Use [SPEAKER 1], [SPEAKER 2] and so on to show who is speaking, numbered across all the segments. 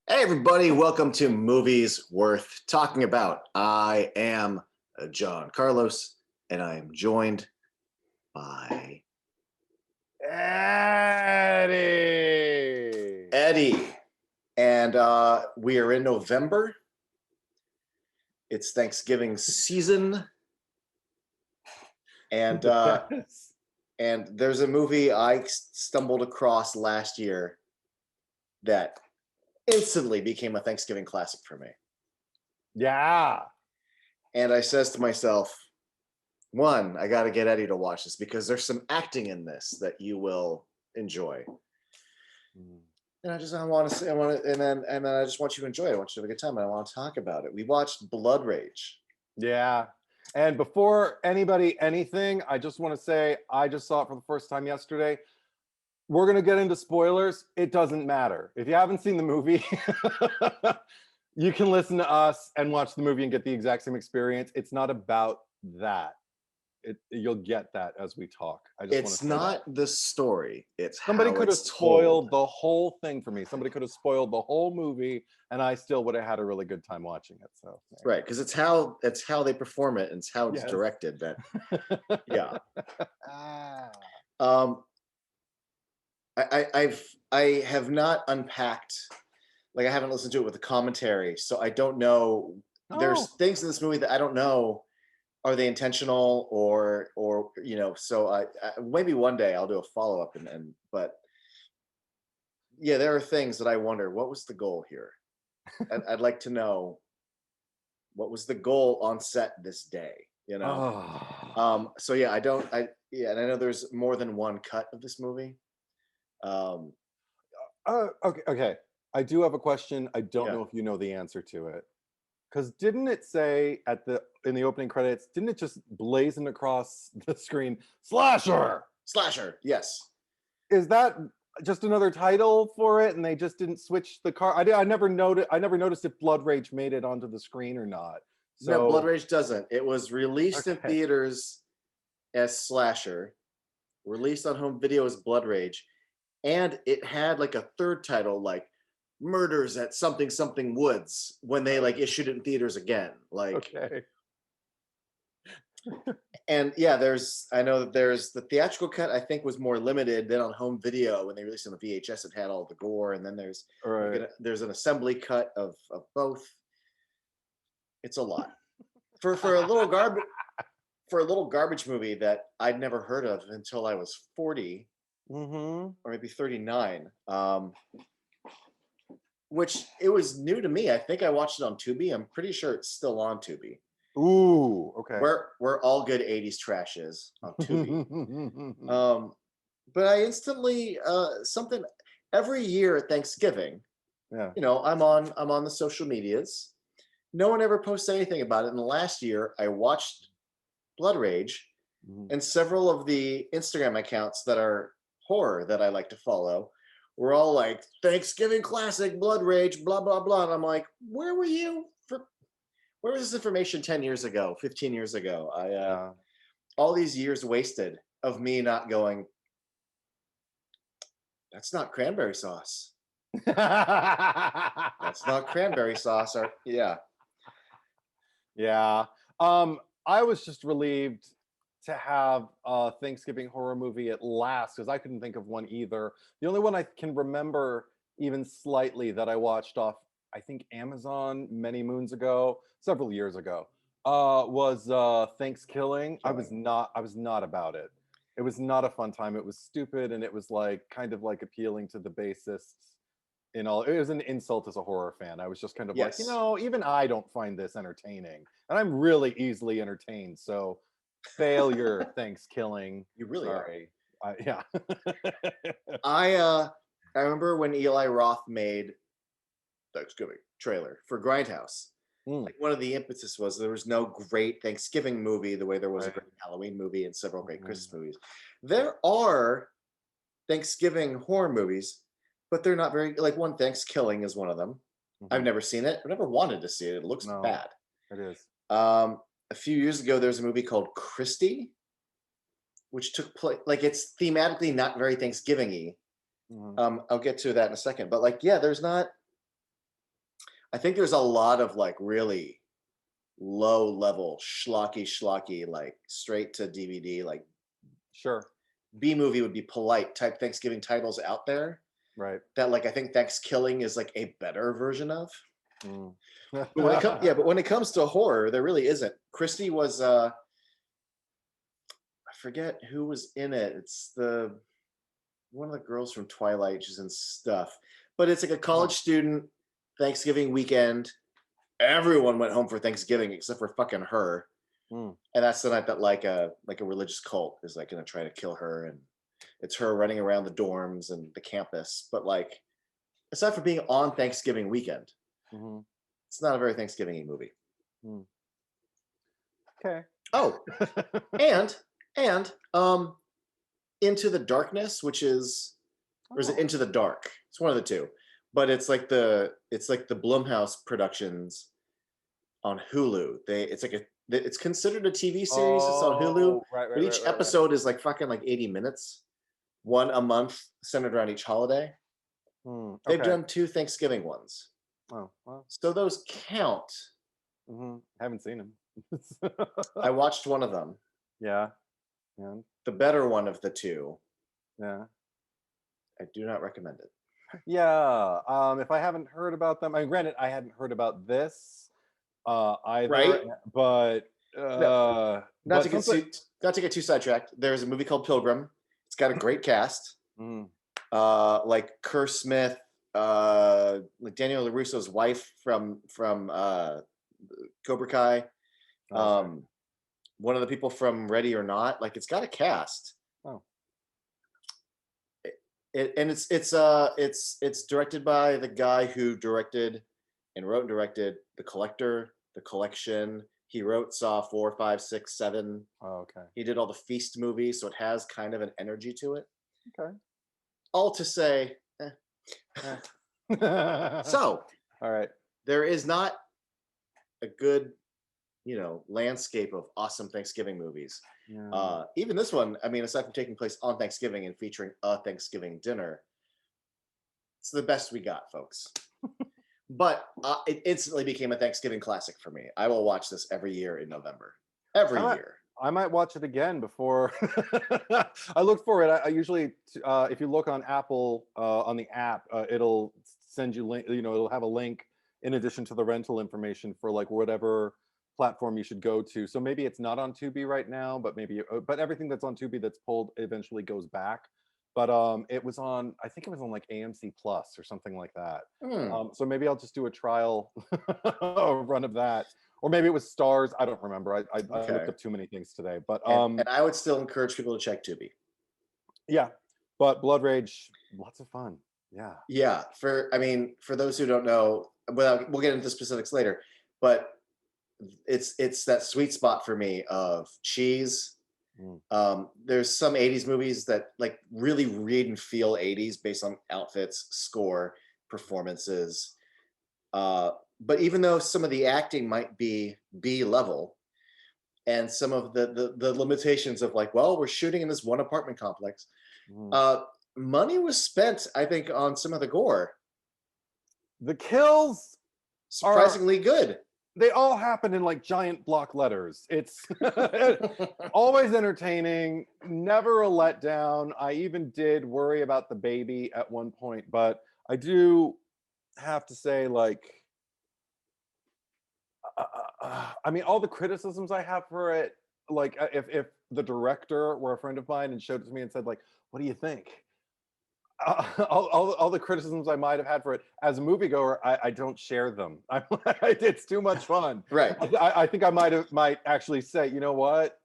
[SPEAKER 1] Hey, everybody, welcome to Movies Worth Talking About. I am John Carlos, and I am joined by
[SPEAKER 2] Eddie.
[SPEAKER 1] Eddie. And we are in November. It's Thanksgiving season. And
[SPEAKER 2] Yes.
[SPEAKER 1] and there's a movie I stumbled across last year that instantly became a Thanksgiving classic for me.
[SPEAKER 2] Yeah.
[SPEAKER 1] And I says to myself, one, I got to get Eddie to watch this because there's some acting in this that you will enjoy. And I want to say, and then I just want you to enjoy it. I want you to have a good time, and I want to talk about it. We watched Blood Rage.
[SPEAKER 2] Yeah. And before anything, I just want to say I just saw it for the first time yesterday. We're going to get into spoilers. It doesn't matter. If you haven't seen the movie, you can listen to us and watch the movie and get the exact same experience. It's not about that. You'll get that as we talk. I just want to
[SPEAKER 1] It's
[SPEAKER 2] say
[SPEAKER 1] not
[SPEAKER 2] that.
[SPEAKER 1] the story; it's
[SPEAKER 2] Somebody
[SPEAKER 1] how
[SPEAKER 2] could have
[SPEAKER 1] it's told.
[SPEAKER 2] spoiled the whole thing for me. Somebody could have spoiled the whole movie, and I still would have had a really good time watching it. So,
[SPEAKER 1] Right, because it's how they perform it, and it's how it's
[SPEAKER 2] yes.
[SPEAKER 1] directed. That yeah.
[SPEAKER 2] Ah.
[SPEAKER 1] Um, I have not unpacked, like, I haven't listened to it with the commentary, so I don't know. There's
[SPEAKER 2] Oh,
[SPEAKER 1] things in this movie that I don't know. Are they intentional, or so I maybe one day I'll do a follow-up, and but yeah, there are things that I wonder, what was the goal here. I'd like to know, what was the goal on set this day.
[SPEAKER 2] oh.
[SPEAKER 1] So yeah, I don't I yeah, and I know there's more than one cut of this movie. um
[SPEAKER 2] Okay, okay. I do have a question. I don't
[SPEAKER 1] yeah.
[SPEAKER 2] know if you know the answer to it. Because didn't it say in the opening credits? Didn't it just blazon across the screen slasher?
[SPEAKER 1] Slasher, yes.
[SPEAKER 2] Is that just another title for it, and they just didn't switch the car? I never noticed. I never noticed if Blood Rage made it onto the screen or not.
[SPEAKER 1] No, Blood
[SPEAKER 2] So
[SPEAKER 1] Rage doesn't. It was released in
[SPEAKER 2] okay,
[SPEAKER 1] theaters as Slasher, released on home video as Blood Rage, and it had like a third title, like Murders at Something Something Woods, when they like issued it in theaters again. Like,
[SPEAKER 2] okay,
[SPEAKER 1] and yeah, I know that there's the theatrical cut, I think, was more limited than on home video. When they released it on the VHS, it had all the gore, and then
[SPEAKER 2] all right.
[SPEAKER 1] there's an assembly cut of both. It's a lot for a little garbage movie that I'd never heard of until I was 40,
[SPEAKER 2] Mm-hmm.
[SPEAKER 1] or maybe 39. Which, it was new to me. I think I watched it on Tubi. I'm pretty sure it's still on Tubi.
[SPEAKER 2] Ooh, okay.
[SPEAKER 1] Where all good 80s trash is, on Tubi. But I instantly, something every year at Thanksgiving,
[SPEAKER 2] Yeah.
[SPEAKER 1] I'm on the social medias. No one ever posts anything about it. And last year I watched Blood Rage,
[SPEAKER 2] Mhm.
[SPEAKER 1] and several of the Instagram accounts that are horror that I like to follow were all like, Thanksgiving classic, Blood Rage, blah blah blah. And I'm like, where was this information 10 years ago, 15 years ago?
[SPEAKER 2] Yeah.
[SPEAKER 1] All these years wasted of me not going, that's not cranberry sauce. That's not cranberry sauce. Or yeah.
[SPEAKER 2] Yeah. I was just relieved to have a Thanksgiving horror movie at last because I couldn't think of one either. The only one I can remember even slightly that I watched off, I think Amazon many moons ago, several years ago, was Thanksgiving.
[SPEAKER 1] Killing.
[SPEAKER 2] I was not about it. It was not a fun time. It was stupid and it was like kind of like appealing to the bassists in all. It was an insult as a horror fan. I was just kind of like,
[SPEAKER 1] Yes.
[SPEAKER 2] even I don't find this entertaining, and I'm really easily entertained. So, failure, Thanksgiving.
[SPEAKER 1] You really are.
[SPEAKER 2] Sorry. Yeah.
[SPEAKER 1] I uh I remember when Eli Roth made Thanksgiving trailer for Grindhouse.
[SPEAKER 2] Mm,
[SPEAKER 1] Like, one of the impetus was there was no great Thanksgiving movie the way there was a
[SPEAKER 2] right.
[SPEAKER 1] great Halloween movie and several great
[SPEAKER 2] Mhm,
[SPEAKER 1] Christmas movies.
[SPEAKER 2] right.
[SPEAKER 1] There are Thanksgiving horror movies, but they're not very, like, one, Thanksgiving is one of them. I've
[SPEAKER 2] Mhm.
[SPEAKER 1] never seen it. I've never wanted to see it. It looks
[SPEAKER 2] No,
[SPEAKER 1] bad.
[SPEAKER 2] it is.
[SPEAKER 1] A few years ago, there's a movie called Christie, which took place, like, it's thematically not very Thanksgiving-y.
[SPEAKER 2] Mhm.
[SPEAKER 1] I'll get to that in a second. But like, yeah, there's not. I think there's a lot of like really low level schlocky, like straight to DVD, like
[SPEAKER 2] Sure.
[SPEAKER 1] B movie would be polite type Thanksgiving titles out there
[SPEAKER 2] Right.
[SPEAKER 1] that like I think Thanksgiving is like a better version of.
[SPEAKER 2] Mm.
[SPEAKER 1] But when it comes, yeah, but when it comes to horror, there really isn't. Christy was I forget who was in it. It's the one of the girls from Twilight. She's in stuff, but it's like a college
[SPEAKER 2] Oh.
[SPEAKER 1] student Thanksgiving weekend. Everyone went home for Thanksgiving except for fucking her,
[SPEAKER 2] Mm.
[SPEAKER 1] and that's the night that like a religious cult is like gonna try to kill her, and it's her running around the dorms and the campus. But like, aside from being on Thanksgiving weekend,
[SPEAKER 2] Mhm.
[SPEAKER 1] it's not a very Thanksgiving movie.
[SPEAKER 2] Mm. Okay.
[SPEAKER 1] Oh, and and Into the Darkness, which is or is it
[SPEAKER 2] Oh.
[SPEAKER 1] Into the Dark? It's one of the two. But it's like the Blumhouse productions on Hulu. It's like it's considered a TV series. It's on Hulu,
[SPEAKER 2] Oh, right,
[SPEAKER 1] but
[SPEAKER 2] right, right,
[SPEAKER 1] each
[SPEAKER 2] right, right.
[SPEAKER 1] episode is like fucking like 80 minutes, one a month centered around each holiday. They've
[SPEAKER 2] Okay.
[SPEAKER 1] done two Thanksgiving ones.
[SPEAKER 2] Oh, well,
[SPEAKER 1] So those count.
[SPEAKER 2] haven't seen him.
[SPEAKER 1] I watched one of them,
[SPEAKER 2] Yeah, yeah,
[SPEAKER 1] the better one of the two.
[SPEAKER 2] yeah.
[SPEAKER 1] I do not recommend it.
[SPEAKER 2] Yeah, if I haven't heard about them, I mean, granted, I hadn't heard about this, either,
[SPEAKER 1] Right?
[SPEAKER 2] but,
[SPEAKER 1] No,
[SPEAKER 2] but something.
[SPEAKER 1] not to get too sidetracked. There's a movie called Pilgrim. It's got a great cast.
[SPEAKER 2] Mm,
[SPEAKER 1] Like Kerr Smith, like Daniel LaRusso's wife from Cobra Kai,
[SPEAKER 2] okay.
[SPEAKER 1] one of the people from Ready or Not. Like it's got a cast.
[SPEAKER 2] Oh,
[SPEAKER 1] And it's directed by the guy who directed and wrote and directed The Collector, The Collection. He wrote Saw 4, 5, 6, 7.
[SPEAKER 2] oh, okay,
[SPEAKER 1] He did all the Feast movies, so it has kind of an energy to it.
[SPEAKER 2] okay.
[SPEAKER 1] All to say,
[SPEAKER 2] Eh.
[SPEAKER 1] so
[SPEAKER 2] All right.
[SPEAKER 1] there is not a good, landscape of awesome Thanksgiving movies.
[SPEAKER 2] Yeah.
[SPEAKER 1] Even this one, I mean, aside from taking place on Thanksgiving and featuring a Thanksgiving dinner, it's the best we got, folks. But it instantly became a Thanksgiving classic for me. I will watch this every year in November.
[SPEAKER 2] I
[SPEAKER 1] Every
[SPEAKER 2] might
[SPEAKER 1] year.
[SPEAKER 2] I might watch it again before I look for it. I usually, if you look on Apple, on the app, it'll send you link. It'll have a link in addition to the rental information for like whatever platform you should go to. So maybe it's not on Tubi right now, but but everything that's on Tubi that's pulled eventually goes back. But it was on. I think it was on like AMC Plus or something like that.
[SPEAKER 1] Hmm,
[SPEAKER 2] So maybe I'll just do a trial run of that, or maybe it was Stars. I don't remember. I looked
[SPEAKER 1] okay.
[SPEAKER 2] up too many things today, but
[SPEAKER 1] And I would still encourage people to check Tubi.
[SPEAKER 2] yeah. But Blood Rage, lots of fun. Yeah.
[SPEAKER 1] Yeah, for those who don't know, we'll get into specifics later, but it's that sweet spot for me of cheese.
[SPEAKER 2] Mm.
[SPEAKER 1] There's some 80s movies that like really read and feel 80s based on outfits, score, performances. Uh, but even though some of the acting might be B level, and some of the limitations of like, well, we're shooting in this one apartment complex,
[SPEAKER 2] Mm.
[SPEAKER 1] uh, money was spent, I think, on some of the gore.
[SPEAKER 2] The kills are
[SPEAKER 1] Surprisingly good.
[SPEAKER 2] they all happen in like giant block letters. It's always entertaining, never a letdown. I even did worry about the baby at one point, but I do have to say, like, I mean, all the criticisms I have for it, like, if the director were a friend of mine and showed it to me and said, like, "What do you think?" All the criticisms I might have had for it as a moviegoer, I don't share them. It's too much fun.
[SPEAKER 1] Right.
[SPEAKER 2] I think I might actually say, you know what?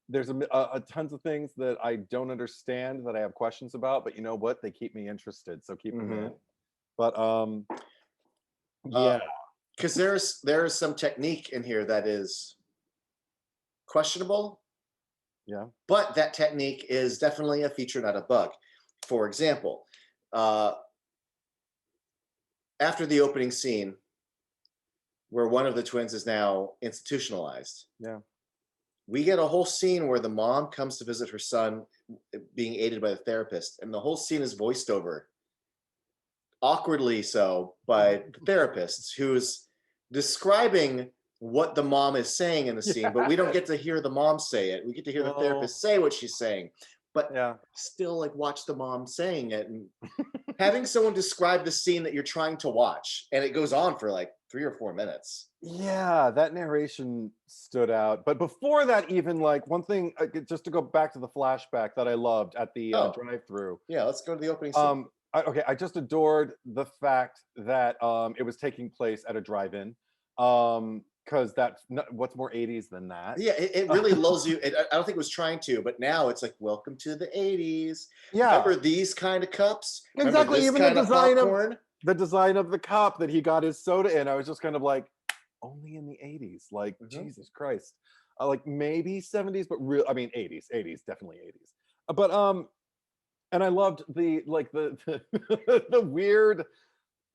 [SPEAKER 2] There's a tons of things that I don't understand that I have questions about, but you know what? They keep me interested, so keep them in.
[SPEAKER 1] Mhm.
[SPEAKER 2] But yeah,
[SPEAKER 1] Because there's some technique in here that is questionable,
[SPEAKER 2] yeah.
[SPEAKER 1] but that technique is definitely a feature, not a bug. For example, uh, after the opening scene, where one of the twins is now institutionalized,
[SPEAKER 2] Yeah.
[SPEAKER 1] we get a whole scene where the mom comes to visit her son, being aided by the therapist, and the whole scene is voiced over, awkwardly so, by the therapist, who's describing what the mom is saying in the scene, but we don't
[SPEAKER 2] Yes.
[SPEAKER 1] get to hear the mom say it. We get to hear the
[SPEAKER 2] Oh,
[SPEAKER 1] therapist say what she's saying, but
[SPEAKER 2] yeah.
[SPEAKER 1] still like watch the mom saying it and having someone describe the scene that you're trying to watch and it goes on for like 3 or 4 minutes.
[SPEAKER 2] Yeah, that narration stood out. But before that, even like one thing, just to go back to the flashback that I loved at the
[SPEAKER 1] Oh,
[SPEAKER 2] drive-through.
[SPEAKER 1] yeah, let's go to the opening scene.
[SPEAKER 2] Okay, I just adored the fact that it was taking place at a drive-in. Because that's what's more 80s than that.
[SPEAKER 1] Yeah, it really lulls you. I don't think it was trying to, but now it's like, welcome to the 80s.
[SPEAKER 2] Yeah,
[SPEAKER 1] Remember these kind of cups? Remember
[SPEAKER 2] exactly.
[SPEAKER 1] this
[SPEAKER 2] Even the
[SPEAKER 1] kind of
[SPEAKER 2] design of
[SPEAKER 1] popcorn?
[SPEAKER 2] the cup that he got his soda in, I was just kind of like, only in the 80s. Like,
[SPEAKER 1] Mhm.
[SPEAKER 2] Jesus Christ. Like maybe 70s, but real, I mean 80s, definitely 80s. But and I loved the like the weird,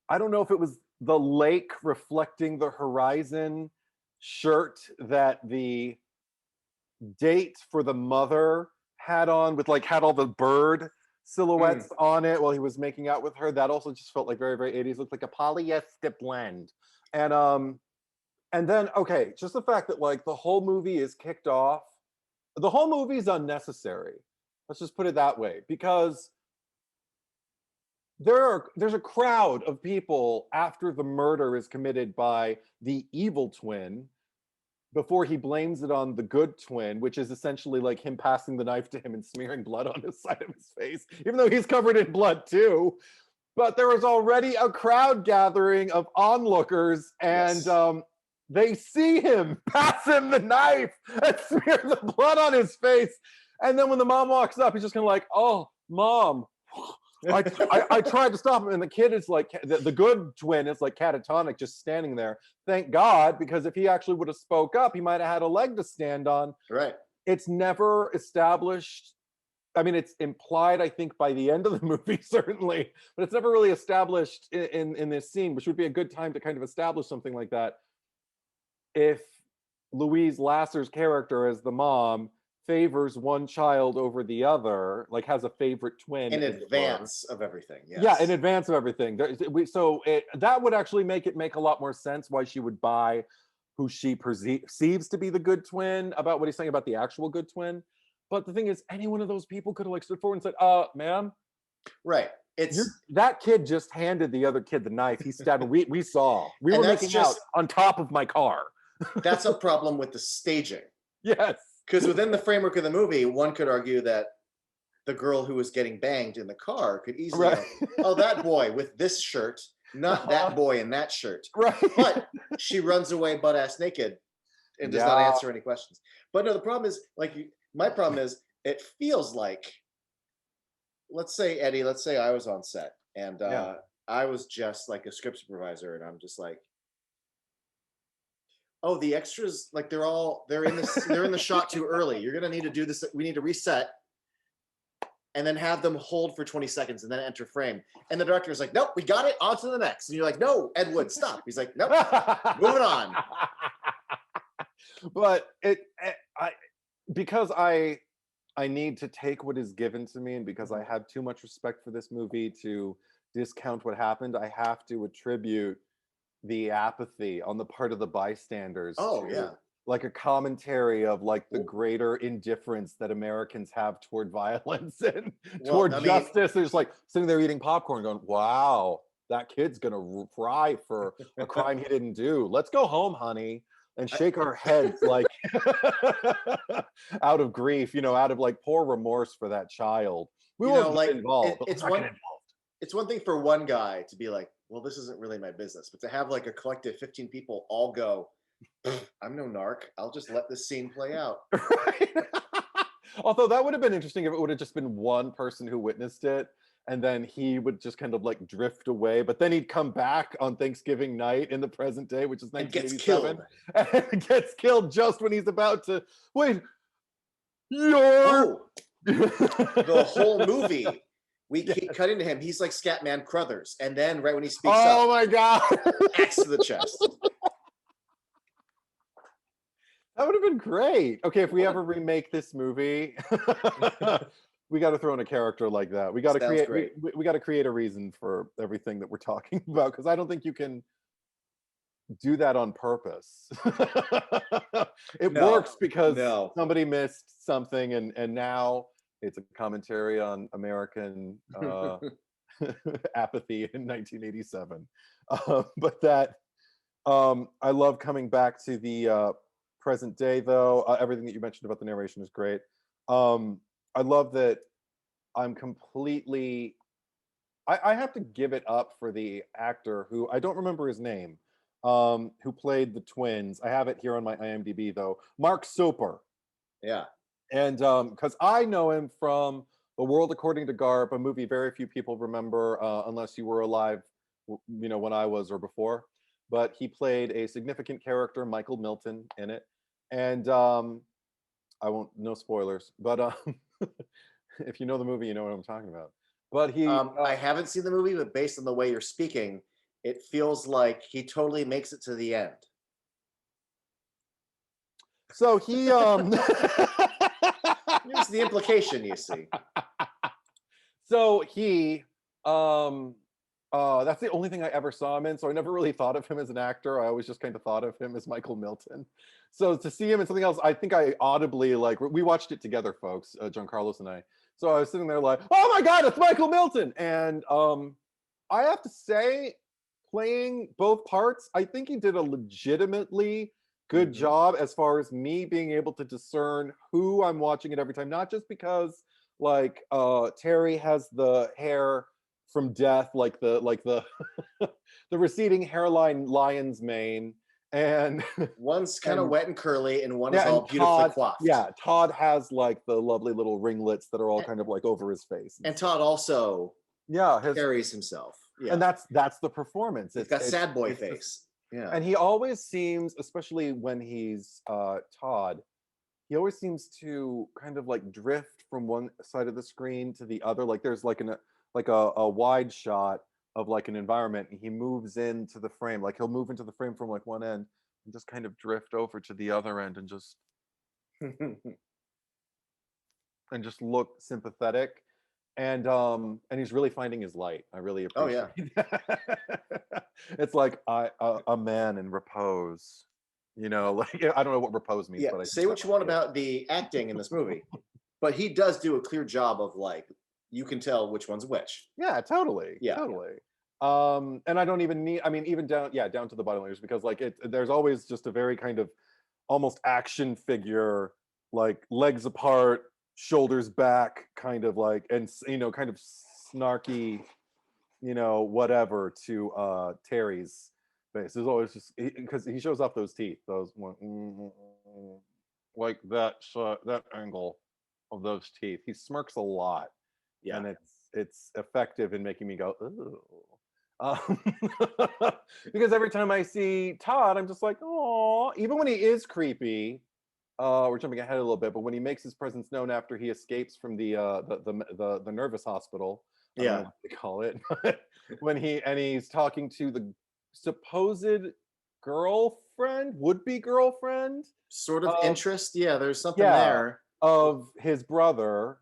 [SPEAKER 2] I don't know if it was the lake reflecting the horizon shirt that the date for the mother had on, with like had all the bird
[SPEAKER 1] Mm,
[SPEAKER 2] silhouettes on it while he was making out with her. That also just felt like very, very 80s. Looked like a polyester blend. And and then okay, just the fact that like the whole movie is kicked off. The whole movie is unnecessary. Let's just put it that way. Because there's a crowd of people after the murder is committed by the evil twin, before he blames it on the good twin, which is essentially like him passing the knife to him and smearing blood on his side of his face, even though he's covered in blood too. But there was already a crowd gathering of onlookers, and
[SPEAKER 1] yes.
[SPEAKER 2] they see him pass him the knife and smear the blood on his face. And then when the mom walks up, he's just kind of like, "Oh, mom." I tried to stop him, and the kid is like, the good twin is like catatonic, just standing there. Thank God, because if he actually would have spoke up, he might have had a leg to stand on.
[SPEAKER 1] Right.
[SPEAKER 2] It's never established. I mean, it's implied, I think, by the end of the movie, certainly, but it's never really established in this scene, which would be a good time to kind of establish something like that. If Louise Lasser's character as the mom favors one child over the other, like has a favorite twin,
[SPEAKER 1] In
[SPEAKER 2] as it were.
[SPEAKER 1] advance of everything.
[SPEAKER 2] Yeah, in
[SPEAKER 1] Yes.
[SPEAKER 2] advance of everything. That would actually make it make a lot more sense why she would buy who she perceives to be the good twin, about what he's saying about the actual good twin. But the thing is, any one of those people could have like stood forward and said, ma'am,
[SPEAKER 1] Right. It's
[SPEAKER 2] that kid just handed the other kid the knife. He stabbed him. We saw. We
[SPEAKER 1] and
[SPEAKER 2] were
[SPEAKER 1] that's
[SPEAKER 2] making out
[SPEAKER 1] just
[SPEAKER 2] on top of my car."
[SPEAKER 1] that's a problem with the staging.
[SPEAKER 2] Yes.
[SPEAKER 1] Because within the framework of the movie, one could argue that the girl who was getting banged in the car could easily
[SPEAKER 2] Right.
[SPEAKER 1] go, oh, that boy with this shirt, not that boy in that shirt.
[SPEAKER 2] Right.
[SPEAKER 1] But she runs away butt ass naked and does not
[SPEAKER 2] Yeah.
[SPEAKER 1] answer any questions. But no, the problem is my problem is it feels like, let's say Eddie, let's say I was on set and
[SPEAKER 2] Yeah.
[SPEAKER 1] I was just like a script supervisor and I'm just like, oh, the extras, like they're in the shot too early. You're gonna need to do this. We need to reset and then have them hold for 20 seconds and then enter frame. And the director is like, nope, we got it. On to the next. And you're like, no, Ed Wood, stop. He's like, nope, moving on.
[SPEAKER 2] But I because I need to take what is given to me, and because I have too much respect for this movie to discount what happened, I have to attribute the apathy on the part of the bystanders
[SPEAKER 1] Oh
[SPEAKER 2] to
[SPEAKER 1] yeah.
[SPEAKER 2] like a commentary of like the greater indifference that Americans have toward violence and
[SPEAKER 1] Well,
[SPEAKER 2] toward
[SPEAKER 1] I mean,
[SPEAKER 2] justice. They're just like sitting there eating popcorn going, wow, that kid's gonna fry for a crime he didn't do. Let's go home, honey. And
[SPEAKER 1] I,
[SPEAKER 2] shake our heads like out of grief, out of like poor remorse for that child. We won't get
[SPEAKER 1] like
[SPEAKER 2] involved, but we're
[SPEAKER 1] it's
[SPEAKER 2] not
[SPEAKER 1] one
[SPEAKER 2] getting involved.
[SPEAKER 1] it's one thing for one guy to be like, well, this isn't really my business, but to have like a collective 15 people all go, I'm no narc. I'll just let this scene play out.
[SPEAKER 2] Right? Although that would have been interesting if it would have just been one person who witnessed it, and then he would just kind of like drift away, but then he'd come back on Thanksgiving night in the present day, which is
[SPEAKER 1] And gets
[SPEAKER 2] 1987,
[SPEAKER 1] killed.
[SPEAKER 2] and gets killed just when he's about to wait. You're
[SPEAKER 1] Oh, the whole movie, we
[SPEAKER 2] yes.
[SPEAKER 1] cut into him. He's like Scatman Crothers. And then right when he speaks
[SPEAKER 2] Oh
[SPEAKER 1] up,
[SPEAKER 2] my god.
[SPEAKER 1] axe to the chest.
[SPEAKER 2] That would have been great. Okay, if we ever remake this movie, we got to throw in a character like that. We got to
[SPEAKER 1] Sounds
[SPEAKER 2] create
[SPEAKER 1] great.
[SPEAKER 2] we got to create a reason for everything that we're talking about, because I don't think you can do that on purpose. It
[SPEAKER 1] No,
[SPEAKER 2] works because
[SPEAKER 1] no.
[SPEAKER 2] somebody missed something, and now it's a commentary on American apathy in 1987. But that I love coming back to the present day, though. Everything that you mentioned about the narration is great. I love that I'm completely. I have to give it up for the actor who I don't remember his name, who played the twins. I have it here on my IMDb though. Mark Soper.
[SPEAKER 1] Yeah.
[SPEAKER 2] And because I know him from The World According to Garp, a movie very few people remember unless you were alive, when I was or before. But he played a significant character, Michael Milton, in it. And I won't, no spoilers, but if you know the movie, you know what I'm talking about. But
[SPEAKER 1] I haven't seen the movie, but based on the way you're speaking, it feels like he totally makes it to the end.
[SPEAKER 2] so he
[SPEAKER 1] Here's the implication, you see.
[SPEAKER 2] so he that's the only thing I ever saw him in. So I never really thought of him as an actor. I always just kind of thought of him as Michael Milton. So to see him in something else, I think I audibly, like, we watched it together, folks, John Carlos and I. So I was sitting there like, oh my God, it's Michael Milton. And I have to say, playing both parts, I think he did a legitimately good
[SPEAKER 1] Mhm.
[SPEAKER 2] job as far as me being able to discern who I'm watching it every time, not just because like Terry has the hair from death, like the the receding hairline lion's mane, and
[SPEAKER 1] One's kind of
[SPEAKER 2] and
[SPEAKER 1] wet and curly, and one is
[SPEAKER 2] yeah, and
[SPEAKER 1] all beautifully
[SPEAKER 2] Todd,
[SPEAKER 1] coiffed.
[SPEAKER 2] yeah, Todd has like the lovely little ringlets that are all
[SPEAKER 1] And,
[SPEAKER 2] kind of like over his face and
[SPEAKER 1] and
[SPEAKER 2] stuff.
[SPEAKER 1] Todd also
[SPEAKER 2] Yeah, his
[SPEAKER 1] carries himself.
[SPEAKER 2] and
[SPEAKER 1] Yeah.
[SPEAKER 2] that's the performance.
[SPEAKER 1] He's
[SPEAKER 2] It's
[SPEAKER 1] got sad boy
[SPEAKER 2] it's just,
[SPEAKER 1] face. Yeah.
[SPEAKER 2] and he always seems, especially when he's Todd, he always seems to kind of like drift from one side of the screen to the other. Like there's like a wide shot of like an environment, and he moves into the frame. Like he'll move into the frame from like one end and just kind of drift over to the other end and just look sympathetic. And he's really finding his light. I really
[SPEAKER 1] Oh yeah.
[SPEAKER 2] appreciate that. It's like a man in repose. Like I don't know what repose means,
[SPEAKER 1] Yeah.
[SPEAKER 2] but I think
[SPEAKER 1] Say
[SPEAKER 2] that
[SPEAKER 1] what you
[SPEAKER 2] might
[SPEAKER 1] want
[SPEAKER 2] be it.
[SPEAKER 1] about the acting in this movie, but he does do a clear job of like you can tell which one's which.
[SPEAKER 2] Yeah, totally,
[SPEAKER 1] Yeah.
[SPEAKER 2] totally. And I don't even need, I mean, even down, yeah, down to the bottom layers, because like there's always just a very kind of almost action figure, like legs apart, shoulders back, kind of like, and kind of snarky, whatever to Terry's face. There's always just because he shows off those teeth, those one, like that angle of those teeth. He smirks a lot,
[SPEAKER 1] Yeah.
[SPEAKER 2] and it's effective in making me go, ooh. Um, because every time I see Todd, I'm just like, oh, even when he is creepy. We're jumping ahead a little bit, but when he makes his presence known after he escapes from the nervous hospital, I don't know
[SPEAKER 1] Yeah.
[SPEAKER 2] what they call it, but he's talking to the supposed girlfriend, would-be girlfriend,
[SPEAKER 1] Sort of
[SPEAKER 2] of
[SPEAKER 1] interest. Yeah. There's something
[SPEAKER 2] yeah,
[SPEAKER 1] there.
[SPEAKER 2] of his brother,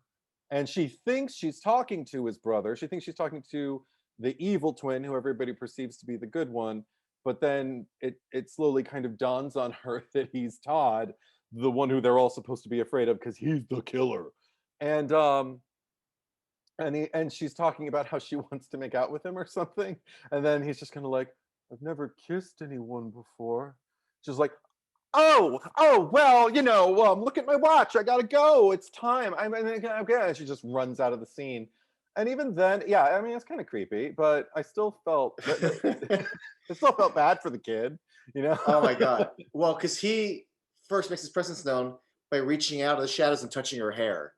[SPEAKER 2] and she thinks she's talking to his brother. She thinks she's talking to the evil twin, who everybody perceives to be the good one. But then it slowly kind of dawns on her that he's Todd, the one who they're all supposed to be afraid of because he's the killer. And and she's talking about how she wants to make out with him or something. And then he's just kind of like, I've never kissed anyone before. She's like, oh, well, look at my watch. I gotta go. It's time. Okay. And she just runs out of the scene. And even then, yeah, I mean, it's kind of creepy, but I still felt I still felt bad for the kid, you know?
[SPEAKER 1] Oh my god. Well, because he first makes his presence known by reaching out of the shadows and touching her hair,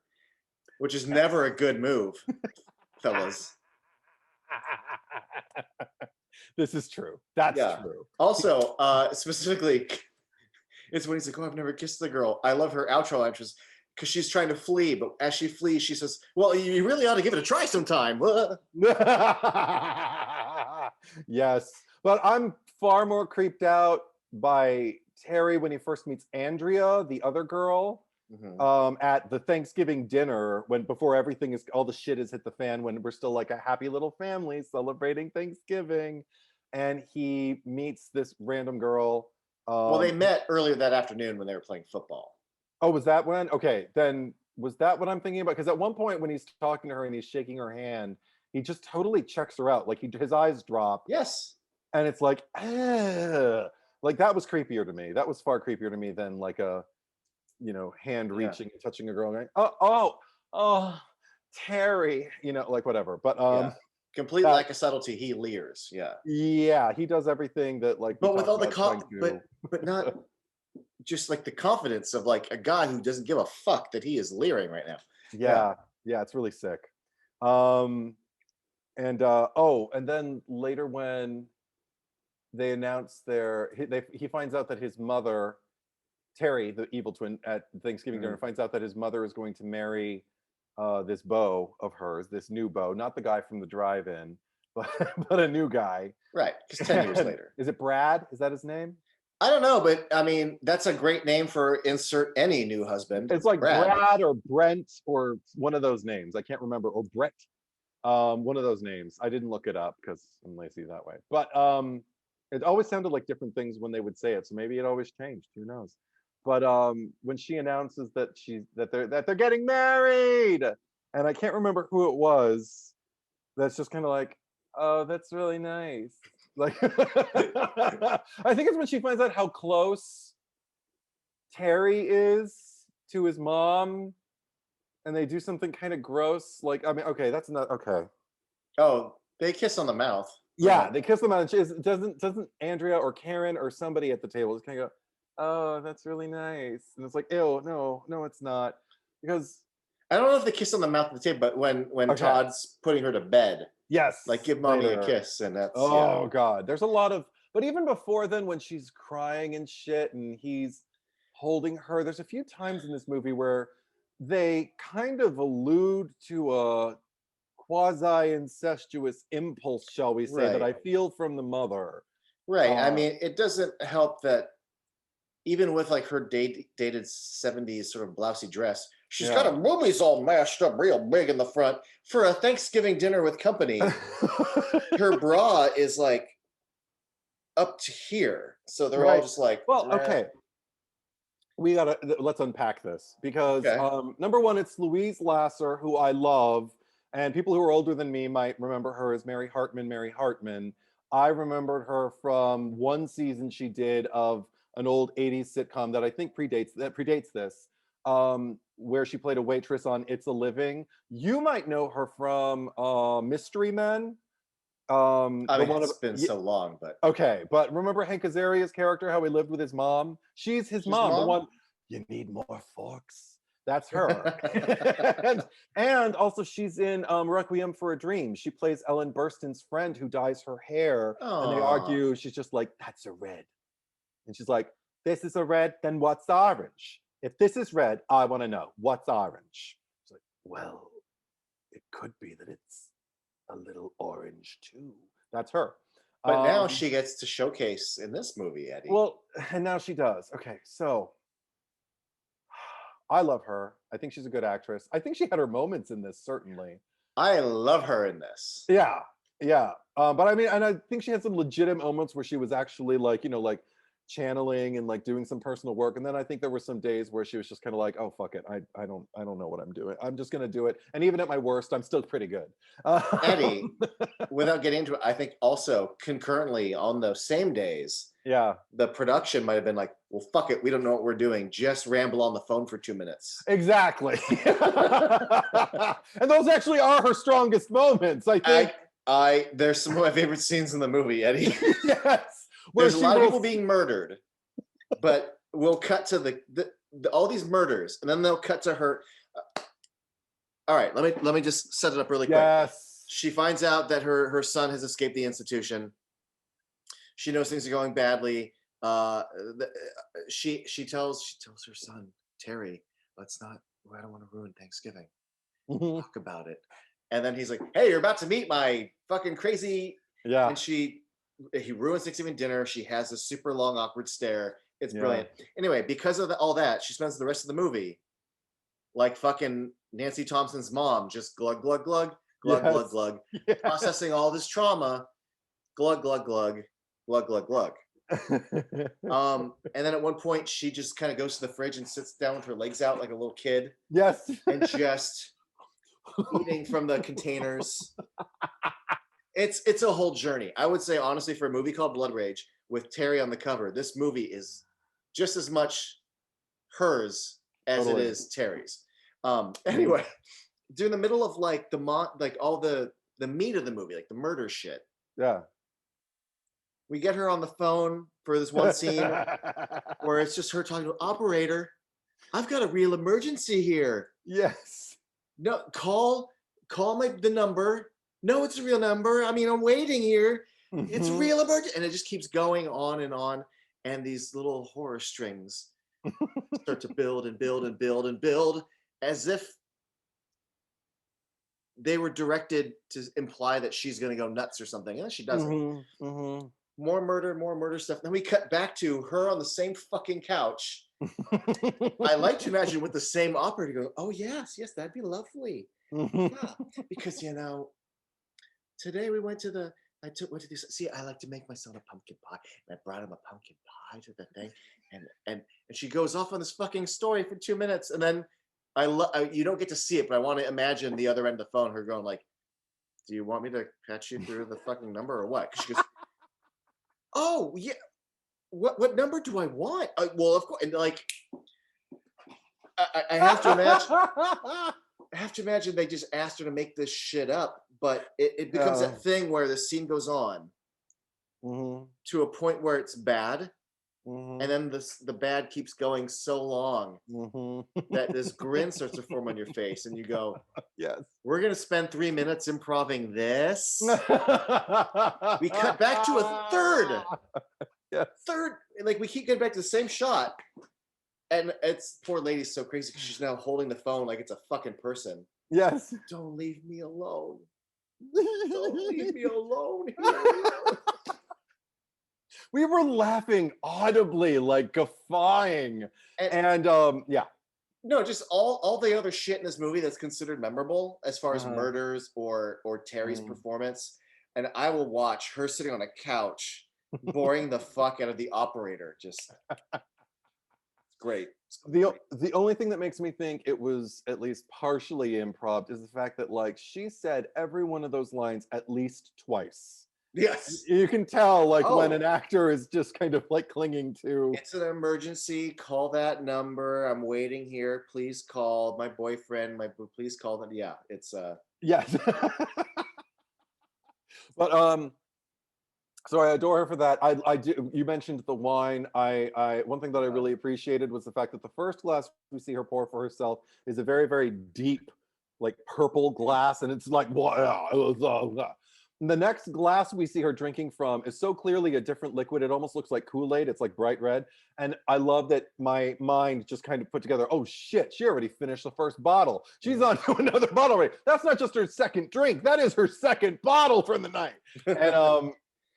[SPEAKER 1] which is never a good move, fellas.
[SPEAKER 2] This is true. That's
[SPEAKER 1] Yeah.
[SPEAKER 2] true.
[SPEAKER 1] Also, specifically, it's when he's like, "Oh, I've never kissed the girl." I love her outro entrance because she's trying to flee, but as she flees, she says, "Well, you really ought to give it a try sometime."
[SPEAKER 2] Yes, but I'm far more creeped out by Terry when he first meets Andrea, the other girl,
[SPEAKER 1] Mhm.
[SPEAKER 2] at the Thanksgiving dinner, when before everything is, all the shit has hit the fan, when we're still like a happy little family celebrating Thanksgiving. and he meets this random girl.
[SPEAKER 1] Well, they met earlier that afternoon when they were playing football.
[SPEAKER 2] Oh, was that when? Okay, then was that what I'm thinking about? Because at one point when he's talking to her and he's shaking her hand, he just totally checks her out. Like his eyes drop,
[SPEAKER 1] Yes.
[SPEAKER 2] and it's like, "Ugh." Like that was creepier to me. That was far creepier to me than like a, hand
[SPEAKER 1] Yeah.
[SPEAKER 2] reaching and touching a girl going, oh, Terry, like whatever. But
[SPEAKER 1] Yeah. Complete
[SPEAKER 2] that
[SPEAKER 1] lack of subtlety. He leers. Yeah.
[SPEAKER 2] yeah, he does everything that like we
[SPEAKER 1] But with
[SPEAKER 2] talked
[SPEAKER 1] all the
[SPEAKER 2] about trying to.
[SPEAKER 1] but not just like the confidence of like a guy who doesn't give a fuck that he is leering right now. Yeah.
[SPEAKER 2] Yeah, yeah, it's really sick. Um, and then later when they announce he finds out that his mother, Terry, the evil twin at Thanksgiving dinner,
[SPEAKER 1] Mhm.
[SPEAKER 2] finds out that his mother is going to marry this beau of hers, this new beau, not the guy from the drive-in, but but a new guy.
[SPEAKER 1] Right. Just 10 years
[SPEAKER 2] And
[SPEAKER 1] later.
[SPEAKER 2] is it Brad? Is that his name?
[SPEAKER 1] I don't know, but I mean, that's a great name for insert any new husband.
[SPEAKER 2] It's like
[SPEAKER 1] Brad.
[SPEAKER 2] Brad or Brent or one of those names. I can't remember. Or Brett. One of those names. I didn't look it up because I'm lazy that way. But it always sounded like different things when they would say it. So maybe it always changed. Who knows? But when she announces that they're getting married, and I can't remember who it was, that's just kind of like, oh, that's really nice. Like I think it's when she finds out how close Terry is to his mom, and they do something kind of gross. Like, I mean, okay, that's not okay.
[SPEAKER 1] Oh, they kiss on the mouth.
[SPEAKER 2] Yeah, they kiss them out, and doesn't Andrea or Karen or somebody at the table just kind of go, "Oh, that's really nice," and it's like, "Ew, no, it's not," because
[SPEAKER 1] I don't know if they kiss on the mouth of the table, but when
[SPEAKER 2] okay,
[SPEAKER 1] Todd's putting her to bed, like
[SPEAKER 2] yes,
[SPEAKER 1] give mommy a
[SPEAKER 2] later.
[SPEAKER 1] kiss, and that's yeah.
[SPEAKER 2] Oh God, there's a lot of, but even before then, when she's crying and shit, and he's holding her, there's a few times in this movie where they kind of allude to a quasi incestuous impulse, shall we say, that
[SPEAKER 1] Right.
[SPEAKER 2] I feel from the mother.
[SPEAKER 1] Right. I
[SPEAKER 2] Uh,
[SPEAKER 1] mean, it doesn't help that even with like her dated 70s sort of blousy dress, she's got
[SPEAKER 2] yeah.
[SPEAKER 1] her boobies all mashed up real big in the front for a Thanksgiving dinner with company. Her bra is like up to here. So they're all
[SPEAKER 2] Right.
[SPEAKER 1] just like,
[SPEAKER 2] Well,
[SPEAKER 1] "Meh."
[SPEAKER 2] okay. Let's unpack this because
[SPEAKER 1] Okay.
[SPEAKER 2] number one, it's Louise Lasser, who I love, and people who are older than me might remember her as Mary Hartman. Mary Hartman. I remembered her from one season she did of an old '80s sitcom that I think predates this, where she played a waitress on It's a Living. You might know her from Mystery Men.
[SPEAKER 1] I
[SPEAKER 2] The
[SPEAKER 1] mean,
[SPEAKER 2] one of
[SPEAKER 1] it's been so long, but
[SPEAKER 2] Okay, but remember Hank Azaria's character, how he lived with his mom? She's his
[SPEAKER 1] she's the
[SPEAKER 2] mom, the
[SPEAKER 1] mom.
[SPEAKER 2] one, you need more forks. That's her. and, and also she's in Requiem for a Dream. She plays Ellen Burstyn's friend who dyes her hair, and they
[SPEAKER 1] Oh,
[SPEAKER 2] argue. She's just like, that's a red. And she's like, this is a red, then what's orange? If this is red, I want to know, what's orange? She's like, well, it could be that it's a little orange too. That's her.
[SPEAKER 1] but now
[SPEAKER 2] Um,
[SPEAKER 1] she gets to showcase in this movie, Eddie.
[SPEAKER 2] Well, and now she does. Okay, so I love her. I think she's a good actress. I think she had her moments in this, certainly.
[SPEAKER 1] I love her in this.
[SPEAKER 2] Yeah, yeah. But I mean, and I think she had some legitimate moments where she was actually like, like channeling and like doing some personal work. And then I think there were some days where she was just kind of like, oh fuck it, I don't know what I'm doing. I'm just gonna do it. And even at my worst, I'm still pretty good.
[SPEAKER 1] Eddie, without getting into it, I think also concurrently on those same days,
[SPEAKER 2] Yeah,
[SPEAKER 1] the production might have been like, well, fuck it, we don't know what we're doing. Just ramble on the phone for 2 minutes.
[SPEAKER 2] exactly. And those actually are her strongest moments, I think.
[SPEAKER 1] There's some of my favorite scenes in the movie, Eddie.
[SPEAKER 2] Yes, where
[SPEAKER 1] There's a
[SPEAKER 2] she
[SPEAKER 1] lot of
[SPEAKER 2] will
[SPEAKER 1] people being murdered, but we'll cut to the all these murders, and then they'll cut to her. All right, let me just set it up really quick.
[SPEAKER 2] yes,
[SPEAKER 1] She finds out that her son has escaped the institution. She knows things are going badly. She tells her son Terry, let's not. I don't want to ruin Thanksgiving.
[SPEAKER 2] Mhm.
[SPEAKER 1] Talk about it. And then he's like, hey, you're about to meet my fucking crazy.
[SPEAKER 2] Yeah,
[SPEAKER 1] And he ruins Thanksgiving dinner. She has a super long, awkward stare. It's
[SPEAKER 2] yeah,
[SPEAKER 1] brilliant. Anyway, because of all that, she spends the rest of the movie like fucking Nancy Thompson's mom, just glug, glug, glug, glug, glug,
[SPEAKER 2] yes,
[SPEAKER 1] glug,
[SPEAKER 2] yeah,
[SPEAKER 1] processing all this trauma. glug, glug, glug, glug, glug, glug. And then at one point, she just kind of goes to the fridge and sits down with her legs out like a little kid
[SPEAKER 2] Yes.
[SPEAKER 1] and just eating from the containers. It's a whole journey. I would say honestly, for a movie called Blood Rage with Terry on the cover, this movie is just as much hers as it
[SPEAKER 2] Totally.
[SPEAKER 1] is Terry's. Anyway, during the middle of like like all the meat of the movie, like the murder shit,
[SPEAKER 2] Yeah.
[SPEAKER 1] we get her on the phone for this one scene where it's just her talking to operator. I've got a real emergency here.
[SPEAKER 2] Yes.
[SPEAKER 1] No, call the number. No, it's a real number. I mean, I'm waiting here. It's a
[SPEAKER 2] Mhm.
[SPEAKER 1] real emergency, and it just keeps going on, and these little horror strings start to build and build and build and build, as if they were directed to imply that she's going to go nuts or something, and then she doesn't.
[SPEAKER 2] Mhm. Mhm.
[SPEAKER 1] More murder stuff. Then we cut back to her on the same fucking couch. I like to imagine with the same operator going, "Oh yes, that'd be lovely." Yeah, because today we went to the went to this. See, I like to make myself a pumpkin pie, and I brought him a pumpkin pie to the thing, and she goes off on this fucking story for 2 minutes, and then you don't get to see it, but I want to imagine the other end of the phone, her going like, "Do you want me to patch you through the fucking number or what?" 'Cause she goes, "Oh yeah, what number do I want?" Well, of course, and like I have to imagine. I have to imagine they just asked her to make this shit up, but it becomes
[SPEAKER 2] Yeah.
[SPEAKER 1] that thing where the scene goes on
[SPEAKER 2] Mhm.
[SPEAKER 1] to a point where it's bad, and
[SPEAKER 2] Mhm.
[SPEAKER 1] then the bad keeps going so long
[SPEAKER 2] Mhm.
[SPEAKER 1] that this grin starts to form on your face, and you go,
[SPEAKER 2] Yes.
[SPEAKER 1] "We're gonna spend 3 minutes improving this." We cut back to a
[SPEAKER 2] Yes.
[SPEAKER 1] like we keep getting back to the same shot, and it's poor lady's so crazy because she's now holding the phone like it's a fucking person.
[SPEAKER 2] Yes.
[SPEAKER 1] Don't leave me alone. Don't leave me alone here.
[SPEAKER 2] We were laughing audibly, like guffawing.
[SPEAKER 1] And
[SPEAKER 2] And yeah.
[SPEAKER 1] no, just all the other shit in this movie that's considered memorable as far as
[SPEAKER 2] Uh-huh.
[SPEAKER 1] murders or Terry's
[SPEAKER 2] Mm.
[SPEAKER 1] performance. And I will watch her sitting on a couch, boring the fuck out of the operator. Just it's great. It's great.
[SPEAKER 2] The only thing that makes me think it was at least partially improv is the fact that like she said every one of those lines at least twice.
[SPEAKER 1] Yes.
[SPEAKER 2] You can tell like when
[SPEAKER 1] Oh,
[SPEAKER 2] an actor is just kind of like clinging to.
[SPEAKER 1] it's an emergency. Call that number. I'm waiting here. Please call my boyfriend. Please call them. Yeah, it's
[SPEAKER 2] Yes. But so I adore her for that. I do. You mentioned the wine. I one thing that I
[SPEAKER 1] uh,
[SPEAKER 2] really appreciated was the fact that the first glass we see her pour for herself is a very very deep, like purple glass, and it's like wow. The next glass we see her drinking from is so clearly a different liquid. It almost looks like Kool-Aid. It's like bright red, and I love that my mind just kind of put together. Oh shit! She already finished the first bottle. She's
[SPEAKER 1] mhm.
[SPEAKER 2] on to another bottle already. That's not just her second drink. That is her second bottle for the night. And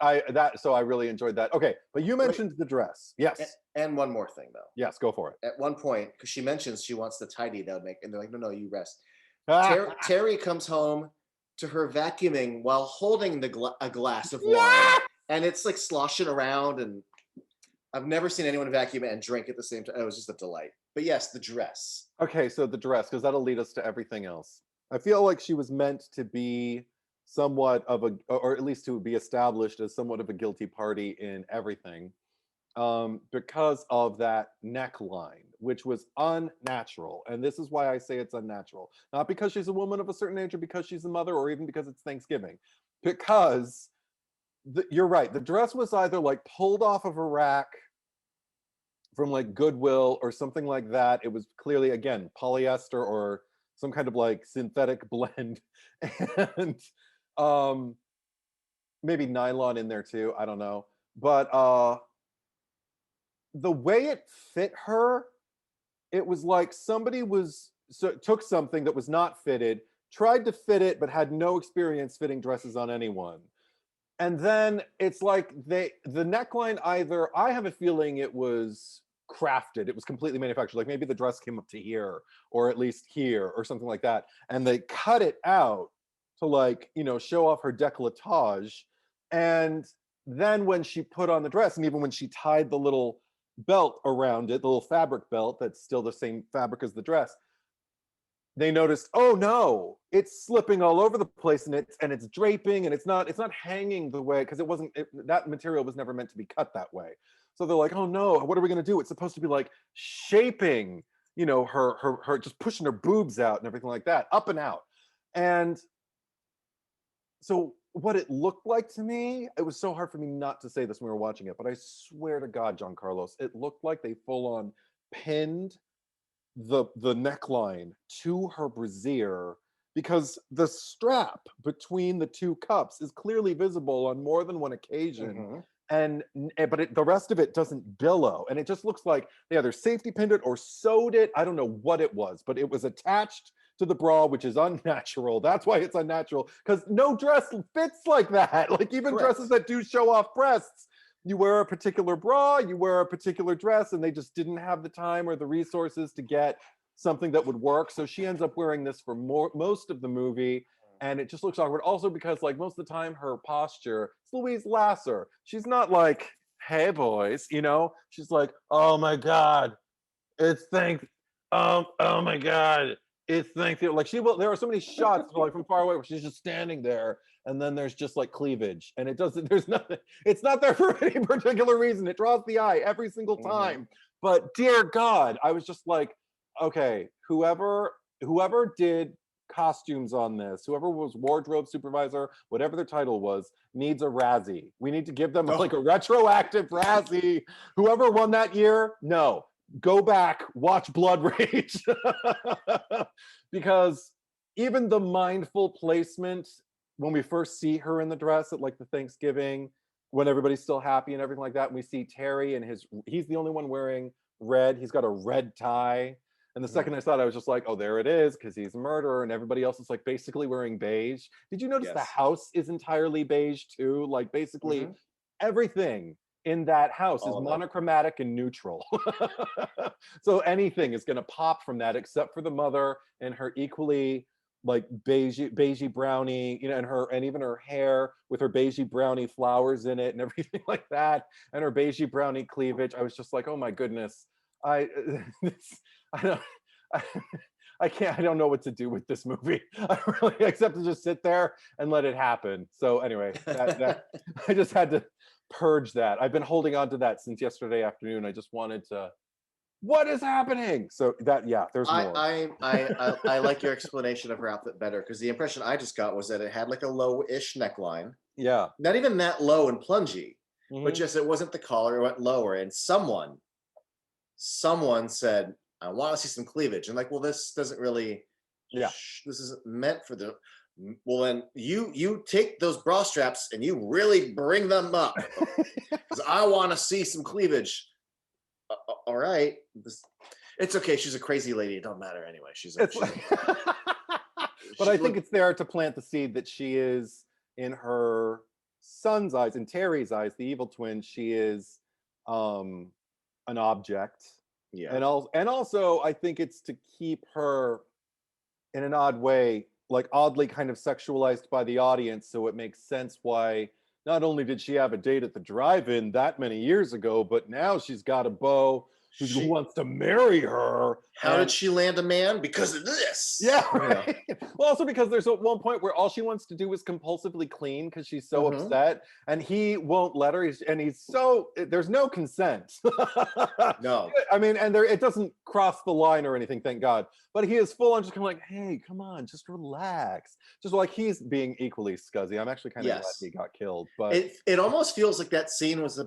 [SPEAKER 2] I really enjoyed that. Okay, but you
[SPEAKER 1] Wait,
[SPEAKER 2] mentioned the dress. Yes.
[SPEAKER 1] and one more thing though.
[SPEAKER 2] Yes, go for it.
[SPEAKER 1] At one point, because she mentions she wants the tidy that would make, and they're like, no, you rest.
[SPEAKER 2] Yeah.
[SPEAKER 1] Terry comes home to her vacuuming while holding a glass of wine, and it's like sloshing around. And I've never seen anyone vacuum and drink at the same time. It was just a delight. But yes, the dress.
[SPEAKER 2] Okay, so the dress, because that'll lead us to everything else. I feel like she was meant to be somewhat of a, or at least to be established as somewhat of a guilty party in everything, because of that neckline, which was unnatural. And this is why I say it's unnatural. Not because she's a woman of a certain age or because she's a mother or even because it's Thanksgiving. Because you're right, the dress was either like pulled off of a rack from like Goodwill or something like that. It was clearly, again, polyester or some kind of like synthetic blend. And um, maybe nylon in there too. I don't know. But the way it fit her, it was like somebody took something that was not fitted, tried to fit it, but had no experience fitting dresses on anyone. And then it's like the neckline either, I have a feeling it was crafted, it was completely manufactured. Like maybe the dress came up to here, or at least here, or something like that. And they cut it out to like, show off her décolletage. And then when she put on the dress, and even when she tied the little belt around it, the little fabric belt that's still the same fabric as the dress, they noticed, oh no, it's slipping all over the place, and it's draping, and it's not hanging the way, because that material was never meant to be cut that way. So they're like, oh no, what are we going to do? It's supposed to be like shaping, her just pushing her boobs out and everything like that, up and out. And so what it looked like to me, it was so hard for me not to say this when we were watching it, but I swear to God, John Carlos, it looked like they full on pinned the neckline to her brassiere, because the strap between the two cups is clearly visible on more than one occasion.
[SPEAKER 1] Mhm.
[SPEAKER 2] But the rest of it doesn't billow, and it just looks like they either safety pinned it or sewed it. I don't know what it was, but it was attached to the bra, which is unnatural. That's why it's unnatural, because no dress fits like that. Like, even
[SPEAKER 1] Correct.
[SPEAKER 2] dresses that do show off breasts, you wear a particular bra, you wear a particular dress, and they just didn't have the time or the resources to get something that would work. So she ends up wearing this for most of the movie, and it just looks awkward. Also, because like most of the time, her posture, it's Louise Lasser. She's not like, "Hey boys," She's like, "Oh my God, it's oh my God, it's Thanksgiving." Like, there are so many shots like from far away where she's just standing there, and then there's just like cleavage, and it doesn't. There's nothing. It's not there for any particular reason. It draws the eye every single
[SPEAKER 1] Mhm.
[SPEAKER 2] time. But dear God, I was just like, okay, whoever did costumes on this, whoever was wardrobe supervisor, whatever their title was, needs a Razzie. We need to give them like
[SPEAKER 1] Oh,
[SPEAKER 2] a retroactive Razzie. Whoever won that year, no, go back, watch Blood Rage. Because even the mindful placement when we first see her in the dress at like the Thanksgiving, when everybody's still happy and everything like that, and we see Terry and he's the only one wearing red. He's got a red tie. And the
[SPEAKER 1] mhm.
[SPEAKER 2] second I saw it, I was just like, oh, there it is, because he's a murderer, and everybody else is like basically wearing beige. Did you notice the
[SPEAKER 1] Yes.
[SPEAKER 2] house is entirely beige too? Like, basically
[SPEAKER 1] Mhm.
[SPEAKER 2] everything in that house is
[SPEAKER 1] All of it.
[SPEAKER 2] monochromatic and neutral. So anything is going to pop from that, except for the mother and her equally like beigey brownie, and even her hair with her beigey brownie flowers in it and everything like that, and her beigey brownie cleavage. I was just like, oh my goodness, I I don't I, I can't, I don't know what to do with this movie. I really, except to just sit there and let it happen. So anyway, that I just had to purge that. I've been holding on to that since yesterday afternoon. I just wanted to, what is happening? So that, yeah, there's
[SPEAKER 1] I
[SPEAKER 2] more.
[SPEAKER 1] I I like your explanation of her outfit better, because the impression I just got was that it had like a low-ish neckline,
[SPEAKER 2] Yeah.
[SPEAKER 1] not even that low and plungy, but
[SPEAKER 2] Hmm.
[SPEAKER 1] just it wasn't the collar, it went lower, and someone said, "I want to see some cleavage," and like, well, this doesn't really,
[SPEAKER 2] Yeah.
[SPEAKER 1] this isn't meant for the. Well, then you take those bra straps and you really bring them up, because I want to see some cleavage. All right, it's okay. She's a crazy lady. It don't matter anyway.
[SPEAKER 2] It's like, but
[SPEAKER 1] She
[SPEAKER 2] I think
[SPEAKER 1] look.
[SPEAKER 2] it's there to plant the seed that she is, in her son's eyes, in Terry's eyes, the evil twin, she is um an object.
[SPEAKER 1] Yeah.
[SPEAKER 2] And also I think it's to keep her in an odd way, like oddly kind of sexualized by the audience, so it makes sense why not only did she have a date at the drive-in that many years ago, but now she's got a beau who
[SPEAKER 1] She.
[SPEAKER 2] wants to marry her.
[SPEAKER 1] How did
[SPEAKER 2] And
[SPEAKER 1] she land a man? Because of this.
[SPEAKER 2] yeah, right. Well, also because there's at one point where all she wants to do is compulsively clean because she's so
[SPEAKER 1] Hmm.
[SPEAKER 2] upset, and he won't let her. There's no consent.
[SPEAKER 1] No.
[SPEAKER 2] I mean, and it doesn't cross the line or anything, thank God. But he is full on just kind of like, hey, come on, just relax. Just like he's being equally scuzzy. I'm actually kind of glad
[SPEAKER 1] Yes.
[SPEAKER 2] he got killed, but
[SPEAKER 1] It almost feels like that scene was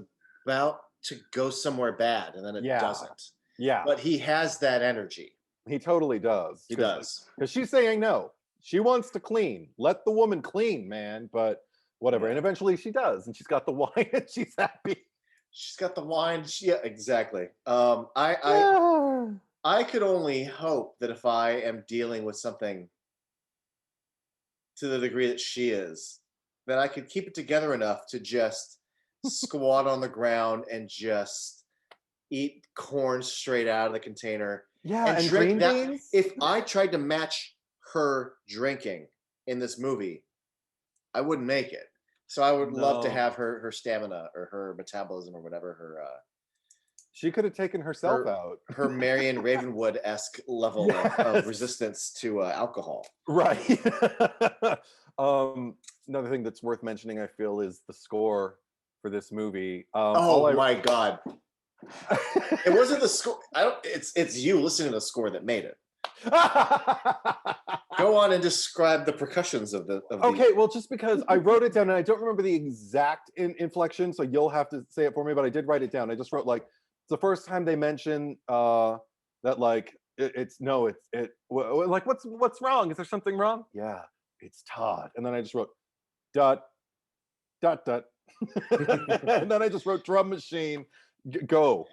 [SPEAKER 1] about to go somewhere bad, and then it
[SPEAKER 2] yeah,
[SPEAKER 1] doesn't.
[SPEAKER 2] yeah,
[SPEAKER 1] But he has that energy.
[SPEAKER 2] he totally does.
[SPEAKER 1] He
[SPEAKER 2] Because
[SPEAKER 1] does.
[SPEAKER 2] she's saying no. She wants to clean. Let the woman clean, man. But whatever.
[SPEAKER 1] Yeah.
[SPEAKER 2] And eventually she does, and she's got the wine and she's happy.
[SPEAKER 1] She's got the wine. Yeah, exactly.
[SPEAKER 2] Yeah.
[SPEAKER 1] I could only hope that if I am dealing with something to the degree that she is, that I could keep it together enough to just squat on the ground and just eat corn straight out of the container
[SPEAKER 2] Yeah,
[SPEAKER 1] and
[SPEAKER 2] and
[SPEAKER 1] drink
[SPEAKER 2] green
[SPEAKER 1] that.
[SPEAKER 2] beans.
[SPEAKER 1] If I tried to match her drinking in this movie, I wouldn't make it. So I would love to
[SPEAKER 2] No.
[SPEAKER 1] have her stamina or her metabolism or whatever
[SPEAKER 2] She could have taken herself
[SPEAKER 1] her
[SPEAKER 2] out.
[SPEAKER 1] her Marion Ravenwood esque level of
[SPEAKER 2] Yes.
[SPEAKER 1] resistance to alcohol.
[SPEAKER 2] Right. Another thing that's worth mentioning, I feel, is the score for this movie. All
[SPEAKER 1] Oh
[SPEAKER 2] I
[SPEAKER 1] my god! It wasn't the score. I don't. It's you listening to the score that made it. Go on and describe the percussions of the.
[SPEAKER 2] Okay, well, just because I wrote it down and I don't remember the exact inflection, so you'll have to say it for me, but I did write it down. I just wrote like it's the first time they mention that like it's no, like what's wrong? Is there something wrong? Yeah, it's Todd. And then I just wrote dot dot dot. And then I just wrote drum machine go.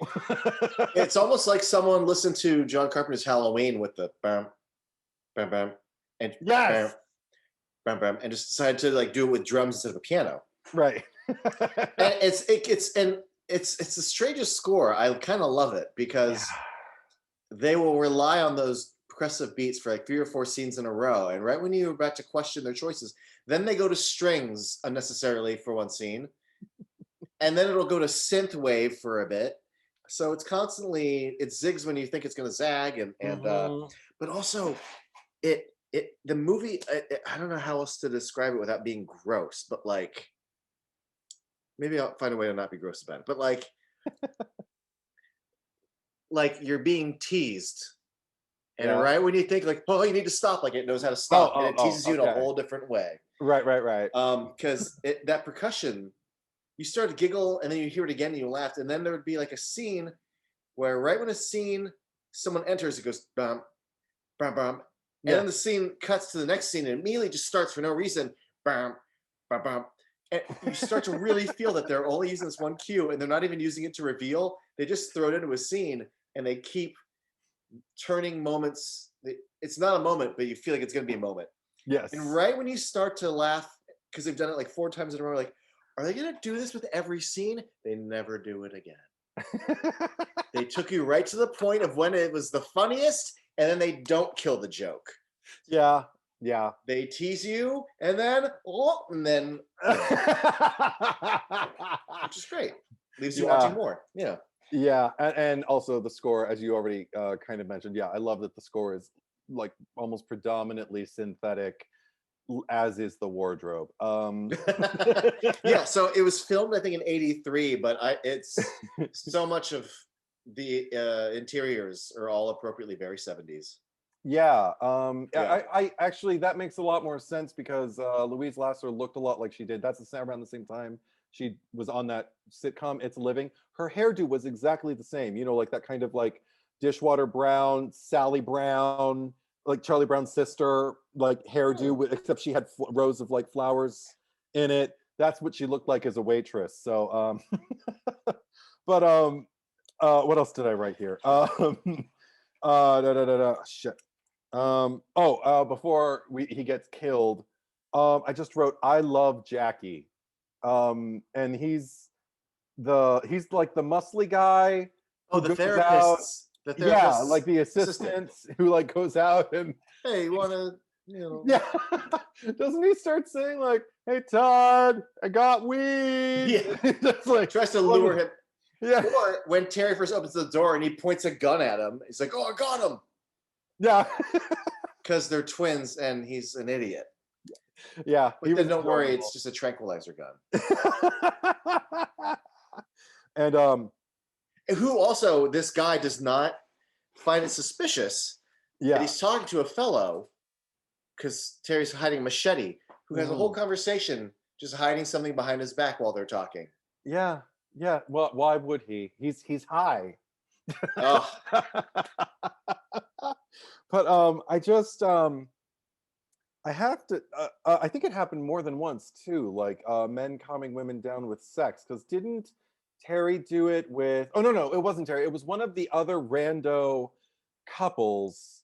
[SPEAKER 1] It's almost like someone listened to John Carpenter's Halloween with the bam, bam, bam, and bam,
[SPEAKER 2] Yes.
[SPEAKER 1] bam, bam, and just decided to like do it with drums instead of a piano.
[SPEAKER 2] Right.
[SPEAKER 1] And it's the strangest score. I kind of love it
[SPEAKER 2] Yeah.
[SPEAKER 1] because they will rely on those progressive beats for like 3 or 4 scenes in a row, and right when you're about to question their choices, then they go to strings unnecessarily for one scene, and then it'll go to synth wave for a bit. So it's constantly it zigs when you think it's going to zag, and
[SPEAKER 2] Mhm.
[SPEAKER 1] but also it the movie. I don't know how else to describe it without being gross, but like maybe I'll find a way to not be gross about it. But like you're being teased, and
[SPEAKER 2] Yeah.
[SPEAKER 1] right when you think like, oh, you need to stop, like it knows how to
[SPEAKER 2] Oh,
[SPEAKER 1] stop, and
[SPEAKER 2] oh,
[SPEAKER 1] it
[SPEAKER 2] oh,
[SPEAKER 1] teases you in a
[SPEAKER 2] okay.
[SPEAKER 1] whole different way.
[SPEAKER 2] Right, right, right.
[SPEAKER 1] Because that percussion, you start to giggle, and then you hear it again, and you laughed, and then there would be like a scene where right when a scene someone enters, it goes bum bum bum, and then the
[SPEAKER 2] Yes.
[SPEAKER 1] scene cuts to the next scene, and immediately just starts for no reason, bum bum bum. And you start to really feel that they're only using this one cue, and they're not even using it to reveal. They just throw it into a scene, and they keep turning moments. It's not a moment, but you feel like it's going to be a moment. And
[SPEAKER 2] Yes.
[SPEAKER 1] right when you start to laugh, because they've done it like 4 times in a row, like, are they going to do this with every scene? They never do it again. They took you right to the point of when it was the funniest, and then they don't kill the joke.
[SPEAKER 2] Yeah, yeah.
[SPEAKER 1] They tease you, and then, oh, and then, which is great. Leaves you wanting
[SPEAKER 2] Yeah,
[SPEAKER 1] more. Yeah.
[SPEAKER 2] yeah, and also the score, as you already kind of mentioned. Yeah, I love that the score is like almost predominantly synthetic, as is the wardrobe.
[SPEAKER 1] Yeah, so it was filmed, I think, in '83, but it's so much of the interiors are all appropriately very '70s.
[SPEAKER 2] Yeah,
[SPEAKER 1] Yeah.
[SPEAKER 2] I actually that makes a lot more sense because Louise Lasser looked a lot like she did. That's around the same time she was on that sitcom It's a Living. Her hairdo was exactly the same, like that kind of like dishwater brown, Sally Brown, like Charlie Brown's sister, like hairdo,
[SPEAKER 1] Hmm.
[SPEAKER 2] except she had rows of like flowers in it. That's what she looked like as a waitress. So, but what else did I write here? Shit. Before he gets killed, I just wrote I love Jackie. And he's like the muscly guy
[SPEAKER 1] Oh,
[SPEAKER 2] who goes out.
[SPEAKER 1] the
[SPEAKER 2] Yeah, like
[SPEAKER 1] therapist's
[SPEAKER 2] the
[SPEAKER 1] assistant.
[SPEAKER 2] assistants who like goes out and
[SPEAKER 1] Hey, you want to, you know?
[SPEAKER 2] yeah. Doesn't he start saying like, "Hey Todd, I got weed."
[SPEAKER 1] Yeah,
[SPEAKER 2] That's like
[SPEAKER 1] tries to
[SPEAKER 2] one
[SPEAKER 1] lure
[SPEAKER 2] of
[SPEAKER 1] him.
[SPEAKER 2] yeah.
[SPEAKER 1] Or when Terry first opens the door and he points a gun at him, he's like, "Oh, I got him,"
[SPEAKER 2] Yeah.
[SPEAKER 1] because they're twins and he's an idiot.
[SPEAKER 2] Yeah, he
[SPEAKER 1] But then
[SPEAKER 2] was
[SPEAKER 1] don't worry, it's
[SPEAKER 2] adorable.
[SPEAKER 1] just a tranquilizer gun.
[SPEAKER 2] And
[SPEAKER 1] Who also, this guy does not find it suspicious that
[SPEAKER 2] yeah.
[SPEAKER 1] he's talking to a fellow because Terry's hiding a machete, who has a whole
[SPEAKER 2] Mhm.
[SPEAKER 1] conversation just hiding something behind his back while they're talking.
[SPEAKER 2] Yeah, yeah. Well, why would he? He's high.
[SPEAKER 1] Oh,
[SPEAKER 2] But I just I have to. I think it happened more than once too. Like men calming women down with sex. Because didn't Terry do it with? Oh no, no, it wasn't Terry. It was one of the other rando couples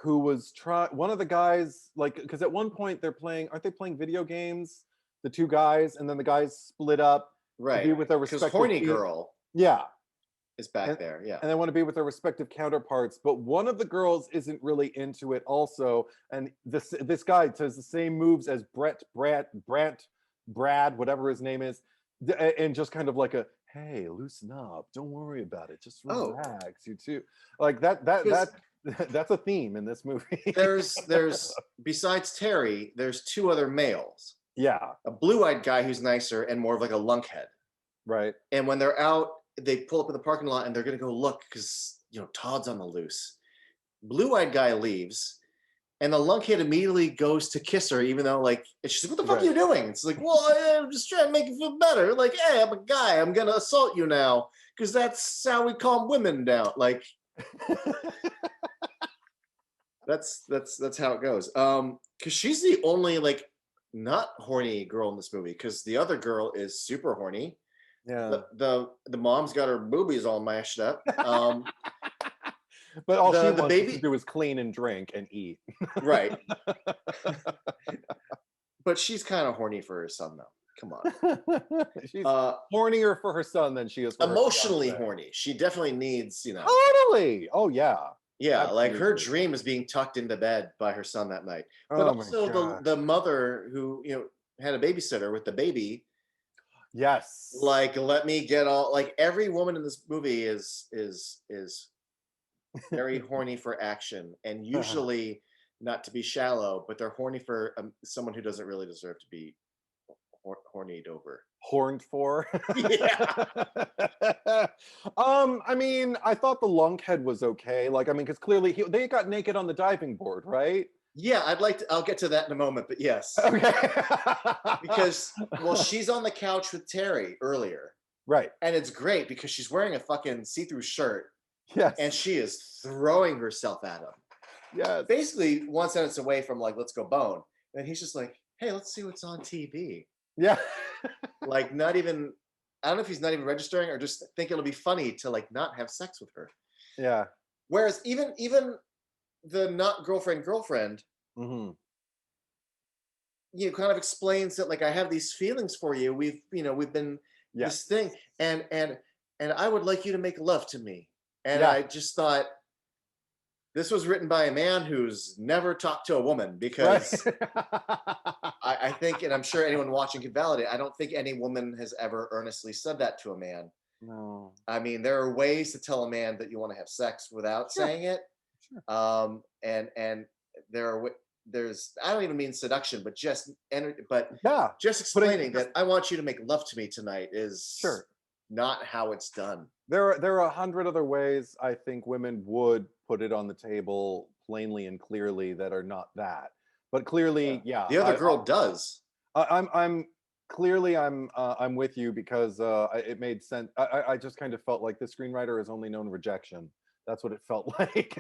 [SPEAKER 2] who was trying. One of the guys, like, because at one point they're playing. Aren't they playing video games? The two guys, and then the guys split up to be
[SPEAKER 1] right.
[SPEAKER 2] with their
[SPEAKER 1] Because
[SPEAKER 2] respective
[SPEAKER 1] horny
[SPEAKER 2] team.
[SPEAKER 1] girl
[SPEAKER 2] Yeah,
[SPEAKER 1] is back
[SPEAKER 2] and
[SPEAKER 1] there. Yeah.
[SPEAKER 2] and they want to be with their respective counterparts, but one of the girls isn't really into it also, and this guy does the same moves as Brett Brandt Brad, whatever his name is, and just kind of like a, hey, loosen up, don't worry about it, just
[SPEAKER 1] Oh,
[SPEAKER 2] relax, you too. Like that
[SPEAKER 1] because
[SPEAKER 2] that's a theme in this movie.
[SPEAKER 1] there's besides Terry, there's two other males.
[SPEAKER 2] Yeah,
[SPEAKER 1] A blue-eyed guy who's nicer and more of like a lunkhead.
[SPEAKER 2] right.
[SPEAKER 1] And when they're out, they pull up in the parking lot and they're gonna go look because Todd's on the loose. Blue-eyed guy leaves, and the lunkhead immediately goes to kiss her, even though like and she's like, "What the fuck are
[SPEAKER 2] Right.
[SPEAKER 1] you doing?" It's like, "Well, I'm just trying to make you feel better." Like, "Hey, I'm a guy. I'm gonna assault you now because that's how we calm women down." Like, that's how it goes. Because she's the only like not horny girl in this movie. Because the other girl is super horny.
[SPEAKER 2] Yeah.
[SPEAKER 1] The mom's got her boobies all mashed up.
[SPEAKER 2] But all she
[SPEAKER 1] The
[SPEAKER 2] wants to
[SPEAKER 1] baby,
[SPEAKER 2] do is clean and drink and eat.
[SPEAKER 1] right? But she's kind of horny for her son, though. Come on.
[SPEAKER 2] She's
[SPEAKER 1] Uh,
[SPEAKER 2] hornier for her son than she is for her
[SPEAKER 1] Emotionally
[SPEAKER 2] fiance.
[SPEAKER 1] horny. She definitely needs,
[SPEAKER 2] Totally. Oh yeah.
[SPEAKER 1] yeah, like her
[SPEAKER 2] Absolutely.
[SPEAKER 1] dream is being tucked into bed by her son that night. But
[SPEAKER 2] Oh my
[SPEAKER 1] also
[SPEAKER 2] gosh.
[SPEAKER 1] the mother who had a babysitter with the baby.
[SPEAKER 2] Yes.
[SPEAKER 1] Like, let me get all like every woman in this movie is very horny for action, and usually not to be shallow, but they're horny for someone who doesn't really deserve to be hornied over.
[SPEAKER 2] Horned for.
[SPEAKER 1] Yeah,
[SPEAKER 2] I mean, I thought the lunkhead was okay. Like, I mean, because clearly they got naked on the diving board, right?
[SPEAKER 1] yeah. I'd like to. I'll get to that in a moment, but yes,
[SPEAKER 2] Okay.
[SPEAKER 1] because well, she's on the couch with Terry earlier,
[SPEAKER 2] Right.
[SPEAKER 1] and it's great because she's wearing a fucking see-through shirt, and
[SPEAKER 2] Yes.
[SPEAKER 1] she is throwing herself at him.
[SPEAKER 2] Yes.
[SPEAKER 1] Basically, one sentence away from like, "Let's go bone," and he's just like, "Hey, let's see what's on TV."
[SPEAKER 2] Yeah.
[SPEAKER 1] Like, not even. I don't know if he's not even registering or just think it'll be funny to like not have sex with her.
[SPEAKER 2] Yeah.
[SPEAKER 1] Whereas even the not girlfriend
[SPEAKER 2] Hmm.
[SPEAKER 1] kind of explains that like I have these feelings for you. We've been this
[SPEAKER 2] Yes.
[SPEAKER 1] thing, and I would like you to make love to me. And
[SPEAKER 2] Yeah.
[SPEAKER 1] I just thought this was written by a man who's never talked to a woman
[SPEAKER 2] Right.
[SPEAKER 1] because I think, and I'm sure anyone watching can validate, I don't think any woman has ever earnestly said that to a man.
[SPEAKER 2] No.
[SPEAKER 1] I mean, there are ways to tell a man that you want to have sex without
[SPEAKER 2] Sure.
[SPEAKER 1] saying it.
[SPEAKER 2] Sure.
[SPEAKER 1] And there are there's I don't even mean seduction, but
[SPEAKER 2] Yeah.
[SPEAKER 1] just
[SPEAKER 2] Putting
[SPEAKER 1] explaining
[SPEAKER 2] just
[SPEAKER 1] that I want you to make love to me tonight is
[SPEAKER 2] sure.
[SPEAKER 1] not how it's done.
[SPEAKER 2] There are 100 other ways I think women would put it on the table plainly and clearly that are not that. But
[SPEAKER 1] Yeah.
[SPEAKER 2] clearly, yeah,
[SPEAKER 1] The other girl does.
[SPEAKER 2] I'm clearly I'm with you because it made sense. I just kind of felt like the screenwriter has only known rejection. That's what it felt like.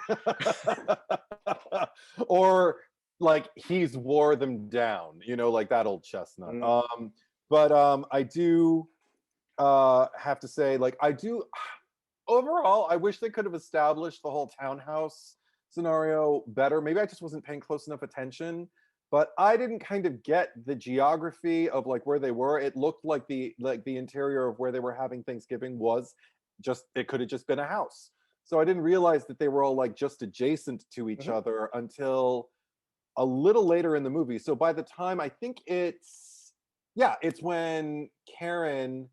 [SPEAKER 2] Or like he's wore them down, like that old chestnut.
[SPEAKER 1] Mm,
[SPEAKER 2] But I do have to say, like, I do overall, I wish they could have established the whole townhouse scenario better. Maybe I just wasn't paying close enough attention, but I didn't kind of get the geography of like where they were. It looked like the interior of where they were having Thanksgiving was just it could have just been a house. So I didn't realize that they were all like just adjacent to each
[SPEAKER 1] mhm.
[SPEAKER 2] other until a little later in the movie. So by the time I think it's when Karen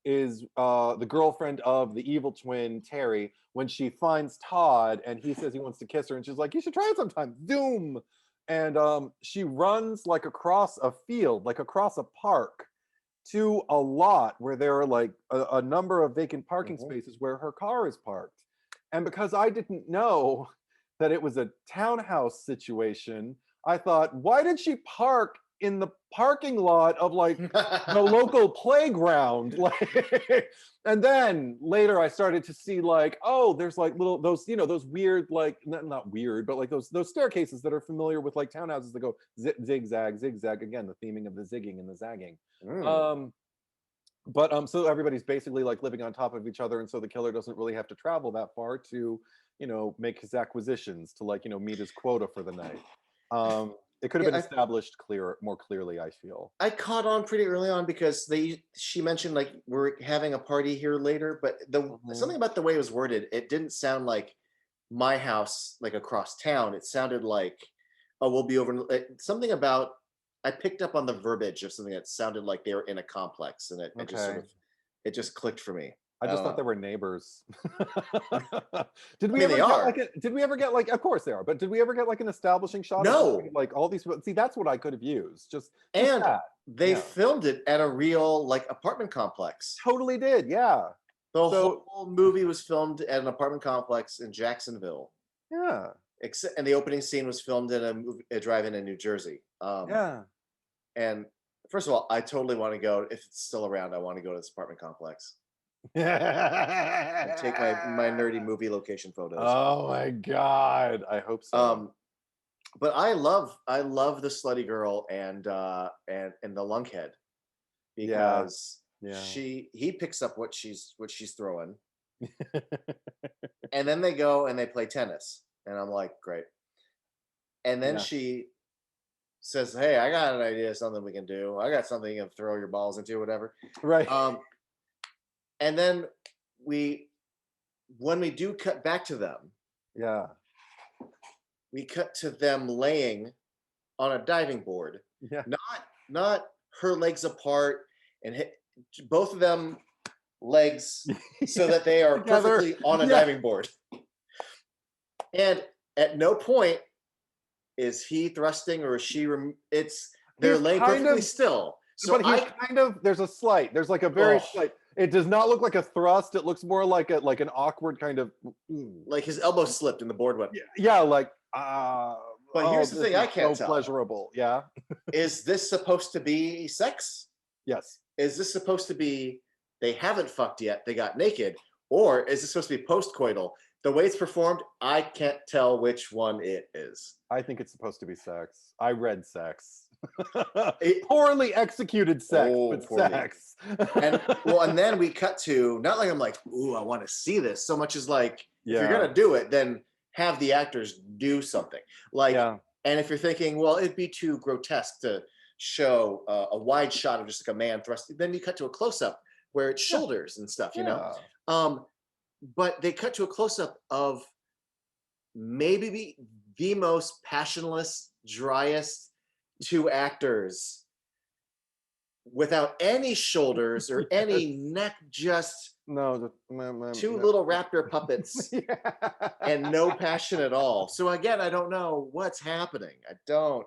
[SPEAKER 2] is the girlfriend of the evil twin Terry when she finds Todd and he says he wants to kiss her and she's like, you should try it sometime. Zoom. And she runs like across a field, like across a park to a lot where there are like a number of vacant parking
[SPEAKER 1] Mhm.
[SPEAKER 2] spaces where her car is parked. And because I didn't know that it was a townhouse situation, I thought, why did she park in the parking lot of like the local playground? Like, and then later I started to see like, oh, there's like little those weird like not weird, but like those staircases that are familiar with like townhouses that go zigzag, zigzag. Again, the theming of the zigging and the zagging.
[SPEAKER 1] Mm.
[SPEAKER 2] Um, but so everybody's basically like living on top of each other, and so the killer doesn't really have to travel that far to make his acquisitions to like meet his quota for the night. It could have
[SPEAKER 1] Yeah,
[SPEAKER 2] been established more clearly, I feel.
[SPEAKER 1] I caught on pretty early on because she mentioned like we're having a party here later, but the
[SPEAKER 2] Mhm.
[SPEAKER 1] something about the way it was worded, it didn't sound like my house like across town. It sounded like, oh, we'll be over something about I picked up on the verbiage of something that sounded like they were in a complex, and it just sort
[SPEAKER 2] Okay.
[SPEAKER 1] of it just clicked for me.
[SPEAKER 2] I
[SPEAKER 1] I
[SPEAKER 2] just
[SPEAKER 1] don't
[SPEAKER 2] thought they
[SPEAKER 1] know.
[SPEAKER 2] were neighbors. Did
[SPEAKER 1] I
[SPEAKER 2] we
[SPEAKER 1] mean,
[SPEAKER 2] ever
[SPEAKER 1] they
[SPEAKER 2] get
[SPEAKER 1] are.
[SPEAKER 2] like did we ever get like, of course they are, but did we ever get like an establishing shot of
[SPEAKER 1] No,
[SPEAKER 2] like all these people? See, that's what I could have used. Just
[SPEAKER 1] and
[SPEAKER 2] that.
[SPEAKER 1] they
[SPEAKER 2] Yeah.
[SPEAKER 1] filmed it at a real like apartment complex.
[SPEAKER 2] Totally did. Yeah.
[SPEAKER 1] The
[SPEAKER 2] So,
[SPEAKER 1] whole movie was filmed at an apartment complex in Jacksonville.
[SPEAKER 2] yeah.
[SPEAKER 1] Except, and the opening scene was filmed in a drive-in in New Jersey.
[SPEAKER 2] Yeah.
[SPEAKER 1] And first of all, I totally want to go. If it's still around, I want to go to this apartment complex and take my nerdy movie location photos.
[SPEAKER 2] Oh my God. I hope so.
[SPEAKER 1] Um, but I love the slutty girl and the lunkhead
[SPEAKER 2] Yeah.
[SPEAKER 1] because
[SPEAKER 2] Yeah.
[SPEAKER 1] he picks up what she's throwing, and then they go and they play tennis, and I'm like, great. And then
[SPEAKER 2] Yeah.
[SPEAKER 1] she says, "Hey, I got an idea, of something we can do. I got something you can throw your balls into, whatever."
[SPEAKER 2] Right.
[SPEAKER 1] Um, and then we, when we do cut back to them,
[SPEAKER 2] Yeah.
[SPEAKER 1] we cut to them laying on a diving board,
[SPEAKER 2] Yeah.
[SPEAKER 1] not her legs apart and both of them legs so that they are
[SPEAKER 2] Together.
[SPEAKER 1] perfectly on a
[SPEAKER 2] Yeah.
[SPEAKER 1] diving board. And at no point is he thrusting or is she? It's they're
[SPEAKER 2] He's
[SPEAKER 1] laying
[SPEAKER 2] kind
[SPEAKER 1] perfectly
[SPEAKER 2] of,
[SPEAKER 1] still. So
[SPEAKER 2] but he's
[SPEAKER 1] I
[SPEAKER 2] kind of, there's like a very
[SPEAKER 1] oh,
[SPEAKER 2] slight, it does not look like a thrust. It looks more like an awkward kind of,
[SPEAKER 1] like his elbow slipped and the board went.
[SPEAKER 2] yeah, yeah, like,
[SPEAKER 1] But
[SPEAKER 2] oh,
[SPEAKER 1] here's the
[SPEAKER 2] this
[SPEAKER 1] thing:
[SPEAKER 2] is
[SPEAKER 1] I can't
[SPEAKER 2] so
[SPEAKER 1] tell.
[SPEAKER 2] pleasurable. Yeah.
[SPEAKER 1] Is this supposed to be sex?
[SPEAKER 2] Yes.
[SPEAKER 1] Is this supposed to be they haven't fucked yet, they got naked, or is this supposed to be post-coital? The way it's performed, I can't tell which one it is.
[SPEAKER 2] I think it's supposed to be sex. I read sex.
[SPEAKER 1] It,
[SPEAKER 2] Poorly executed sex,
[SPEAKER 1] oh,
[SPEAKER 2] but
[SPEAKER 1] poorly.
[SPEAKER 2] sex.
[SPEAKER 1] And well, and then we cut to not like I'm like, ooh, I want to see this so much as like, if you're
[SPEAKER 2] Yeah.
[SPEAKER 1] gonna do it, then have the actors do something. Like,
[SPEAKER 2] Yeah.
[SPEAKER 1] and if you're thinking, well, it'd be too grotesque to show a wide shot of just like a man thrusting, then you cut to a close up where it's
[SPEAKER 2] Yeah.
[SPEAKER 1] shoulders and stuff, you know.
[SPEAKER 2] Yeah.
[SPEAKER 1] Um, but they cut to a close up of maybe the most passionless, driest two actors without any shoulders or any
[SPEAKER 2] Yes.
[SPEAKER 1] neck, just
[SPEAKER 2] No,
[SPEAKER 1] two little raptor puppets
[SPEAKER 2] yeah.
[SPEAKER 1] and no passion at all. So again, I don't know what's happening. I don't.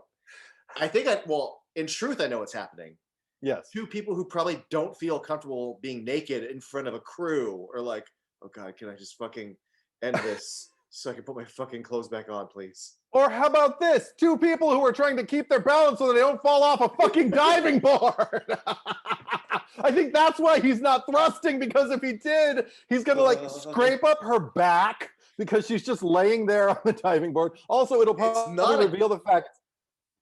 [SPEAKER 1] I think well, in truth, I know what's happening.
[SPEAKER 2] Yes.
[SPEAKER 1] Two people who probably don't feel comfortable being naked in front of a crew or like, oh God, can I just fucking end this so I can put my fucking clothes back on, please?
[SPEAKER 2] Or how about this? Two people who are trying to keep their balance so that they don't fall off a fucking diving board. I think that's why he's not thrusting, because if he did, he's gonna like scrape up her back because she's just laying there on the diving board. Also, it'll
[SPEAKER 1] It's
[SPEAKER 2] probably
[SPEAKER 1] not a
[SPEAKER 2] reveal the fact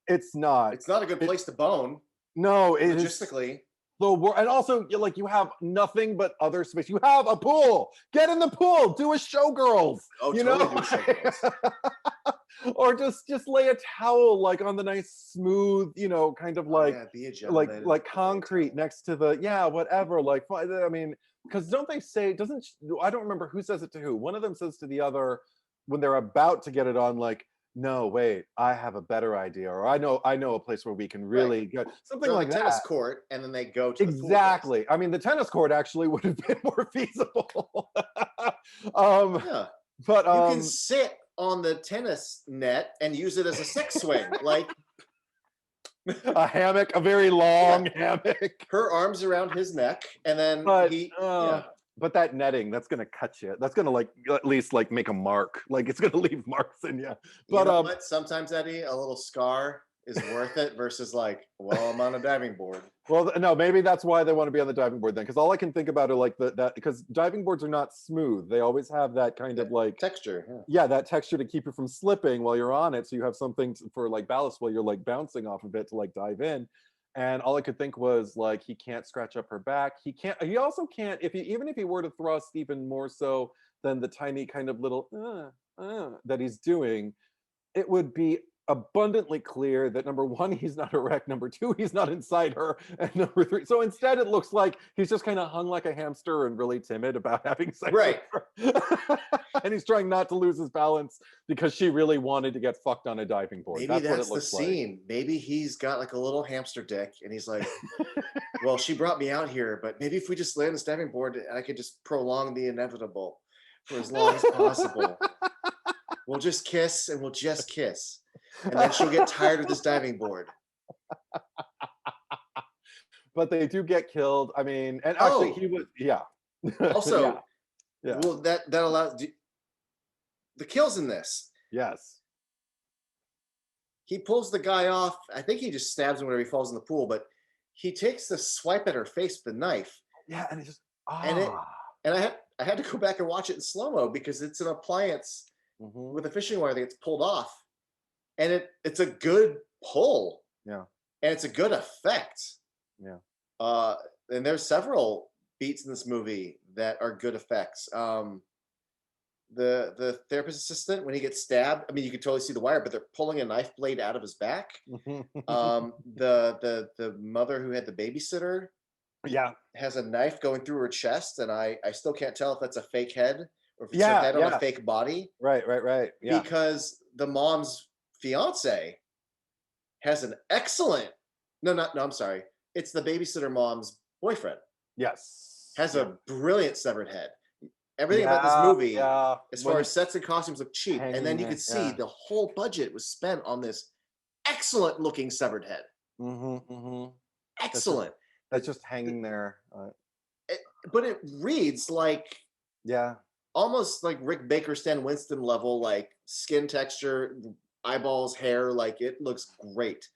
[SPEAKER 2] it's not.
[SPEAKER 1] it's not a good
[SPEAKER 2] It,
[SPEAKER 1] place to bone
[SPEAKER 2] no, it is
[SPEAKER 1] logistically.
[SPEAKER 2] the world. And also, like, you have nothing but other space. You have a pool. Get in the pool. Do a showgirls.
[SPEAKER 1] Oh,
[SPEAKER 2] You
[SPEAKER 1] totally
[SPEAKER 2] know,
[SPEAKER 1] do showgirls.
[SPEAKER 2] or just lay a towel like on the nice smooth, kind of
[SPEAKER 1] Oh,
[SPEAKER 2] like
[SPEAKER 1] yeah, be a gentleman and
[SPEAKER 2] like
[SPEAKER 1] lay a
[SPEAKER 2] concrete
[SPEAKER 1] towel.
[SPEAKER 2] next to the, yeah, whatever. Like, I mean, because don't they say, doesn't, I don't remember who says it to who. One of them says to the other when they're about to get it on, like, no, wait, I have a better idea, or I know a place where we can
[SPEAKER 1] Right.
[SPEAKER 2] really go, something
[SPEAKER 1] They're on
[SPEAKER 2] like
[SPEAKER 1] the
[SPEAKER 2] that.
[SPEAKER 1] tennis court and then they go to the pool place.
[SPEAKER 2] Exactly. I mean, the tennis court actually would have been more feasible. um,
[SPEAKER 1] Yeah.
[SPEAKER 2] but
[SPEAKER 1] You can sit on the tennis net and use it as a sex swing. Like
[SPEAKER 2] a hammock, a very long hammock.
[SPEAKER 1] her arms around his neck, and then
[SPEAKER 2] But
[SPEAKER 1] yeah.
[SPEAKER 2] but that netting, that's gonna cut you. That's gonna like at least like make a mark. Like it's gonna leave marks in you.
[SPEAKER 1] You
[SPEAKER 2] But
[SPEAKER 1] know what? Sometimes, Eddie, a little scar is worth it versus like, well, I'm on a diving board.
[SPEAKER 2] well, no, maybe that's why they want to be on the diving board then, because all I can think about are like that, because diving boards are not smooth. They always have that kind of like,
[SPEAKER 1] Texture. Yeah.
[SPEAKER 2] yeah, that texture to keep you from slipping while you're on it, so you have something for like ballast while you're like bouncing off of it to like dive in. And all I could think was like, he can't scratch up her back. He also can't, even if he were to thrust even more so than the tiny kind of little that he's doing, it would be abundantly clear that number one, he's not erect, number two, he's not inside her, and number three, so instead it looks like he's just kind of hung like a hamster and really timid about having sex with
[SPEAKER 1] Right.
[SPEAKER 2] her. And he's trying not to lose his balance because she really wanted to get fucked on a diving board.
[SPEAKER 1] Maybe
[SPEAKER 2] That's what it
[SPEAKER 1] that's the
[SPEAKER 2] looks like.
[SPEAKER 1] scene. Maybe he's got like a little hamster dick and he's like, well, she brought me out here, but maybe if we just land this diving board, I could just prolong the inevitable for as long as possible. We'll just kiss and we'll just kiss. And then she'll get tired of this diving board.
[SPEAKER 2] But they do get killed. I mean, and actually
[SPEAKER 1] Oh,
[SPEAKER 2] he was, yeah.
[SPEAKER 1] also,
[SPEAKER 2] Yeah, yeah,
[SPEAKER 1] well, that allows the kills in this.
[SPEAKER 2] yes.
[SPEAKER 1] He pulls the guy off. I think he just stabs him whenever he falls in the pool, but he takes the swipe at her face with the knife.
[SPEAKER 2] Yeah, and it's just,
[SPEAKER 1] And it
[SPEAKER 2] ah.
[SPEAKER 1] and I had to go back and watch it in slow-mo because it's an appliance
[SPEAKER 2] Mhm.
[SPEAKER 1] with a fishing wire that gets pulled off. And it's a good pull
[SPEAKER 2] Yeah,
[SPEAKER 1] and it's a good effect.
[SPEAKER 2] yeah.
[SPEAKER 1] Uh, and there's several beats in this movie that are good effects. The therapist assistant when he gets stabbed, I mean, you can totally see the wire, but they're pulling a knife blade out of his back. The mother who had the babysitter
[SPEAKER 2] Yeah,
[SPEAKER 1] has a knife going through her chest, and I still can't tell if that's a fake head or if it's a
[SPEAKER 2] yeah,
[SPEAKER 1] head on a
[SPEAKER 2] yeah.
[SPEAKER 1] fake body
[SPEAKER 2] Right. Yeah.
[SPEAKER 1] because the mom's fiance has an excellent no, I'm sorry. It's the babysitter mom's boyfriend.
[SPEAKER 2] Yes.
[SPEAKER 1] Has
[SPEAKER 2] Yeah.
[SPEAKER 1] a brilliant severed head. Everything about this
[SPEAKER 2] Yeah,
[SPEAKER 1] movie,
[SPEAKER 2] yeah.
[SPEAKER 1] as
[SPEAKER 2] When
[SPEAKER 1] far as
[SPEAKER 2] it's
[SPEAKER 1] sets and costumes, look cheap. And
[SPEAKER 2] hanging
[SPEAKER 1] then you
[SPEAKER 2] there,
[SPEAKER 1] could see
[SPEAKER 2] yeah.
[SPEAKER 1] the whole budget was spent on this excellent looking severed head.
[SPEAKER 2] Mhm. That's just
[SPEAKER 1] Excellent.
[SPEAKER 2] that's
[SPEAKER 1] The-
[SPEAKER 2] just
[SPEAKER 1] the-
[SPEAKER 2] hanging there.
[SPEAKER 1] it- but it reads like
[SPEAKER 2] Yeah.
[SPEAKER 1] almost like Rick Baker, Stan Winston level, like skin texture, eyeballs, hair. Like it looks great.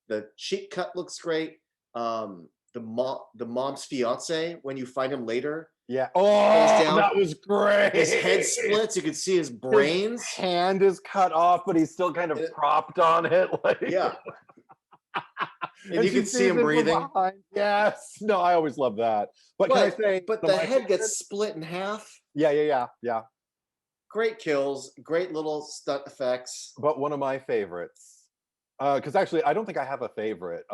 [SPEAKER 1] The cheek cut looks great. The mom's fiance, when you find him later,
[SPEAKER 2] Yeah.
[SPEAKER 1] falls
[SPEAKER 2] Oh,
[SPEAKER 1] down.
[SPEAKER 2] that was great.
[SPEAKER 1] His head splits. You can see his
[SPEAKER 2] His
[SPEAKER 1] brains.
[SPEAKER 2] hand is cut off, but he's still kind of
[SPEAKER 1] It-
[SPEAKER 2] propped on it. Like,
[SPEAKER 1] yeah, and you
[SPEAKER 2] she
[SPEAKER 1] can see
[SPEAKER 2] sees
[SPEAKER 1] him
[SPEAKER 2] from
[SPEAKER 1] breathing.
[SPEAKER 2] behind. Yes. No, I always love that. But can I say
[SPEAKER 1] But
[SPEAKER 2] the
[SPEAKER 1] the
[SPEAKER 2] my
[SPEAKER 1] head
[SPEAKER 2] favorite?
[SPEAKER 1] gets split in half.
[SPEAKER 2] Yeah.
[SPEAKER 1] Great kills, great little stunt effects.
[SPEAKER 2] But one of my favorites, because actually I don't think I have a favorite.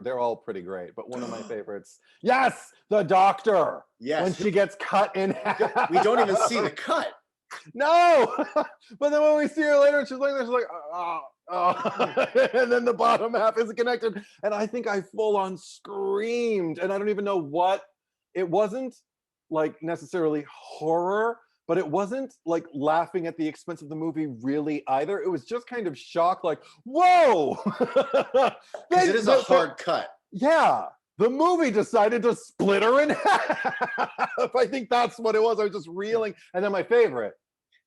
[SPEAKER 2] They're all pretty great, but one of my favorites, yes, the doctor.
[SPEAKER 1] Yes.
[SPEAKER 2] When she gets cut in half.
[SPEAKER 1] We don't even see the cut.
[SPEAKER 2] No, but then when we see her later, she's like, oh. And then the bottom half isn't connected, and I think I full on screamed, and I don't even know what. It wasn't like necessarily horror, but it wasn't like laughing at the expense of the movie really either. It was just kind of shock, like, whoa.
[SPEAKER 1] Because it is a hard cut.
[SPEAKER 2] Yeah, the movie decided to split her in half. I think that's what it was. I was just reeling. And then my favorite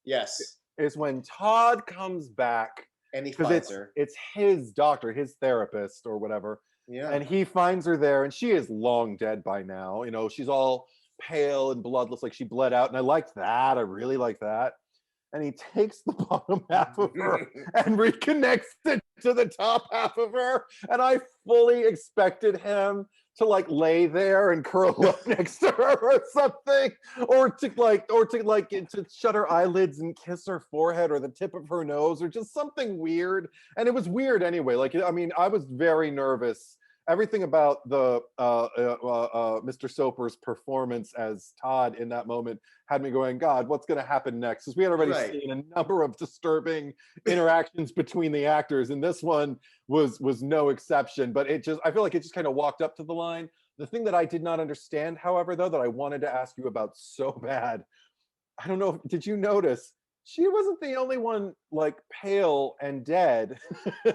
[SPEAKER 1] Yes.
[SPEAKER 2] is when Todd comes back,
[SPEAKER 1] And he
[SPEAKER 2] because
[SPEAKER 1] finds her.
[SPEAKER 2] it's his doctor, his therapist or whatever,
[SPEAKER 1] Yeah.
[SPEAKER 2] and he finds her there, and she is long dead by now. You know, she's all pale and bloodless, like she bled out. And I liked that. I really like that. And he takes the bottom half of her and reconnects it to the top half of her. And I fully expected him to like lay there and curl up next to her or something, or to shut her eyelids and kiss her forehead or the tip of her nose or just something weird. And it was weird anyway. Like, I mean, I was very nervous. Everything about the Mr. Soper's performance as Todd in that moment had me going, God, what's going to happen next? Because we had already
[SPEAKER 1] Right.
[SPEAKER 2] seen a number of disturbing interactions between the actors, and this one was no exception. But I feel like it just kind of walked up to the line. The thing that I did not understand, however, though, that I wanted to ask you about so bad, I don't know, did you notice? She wasn't the only one like pale and dead,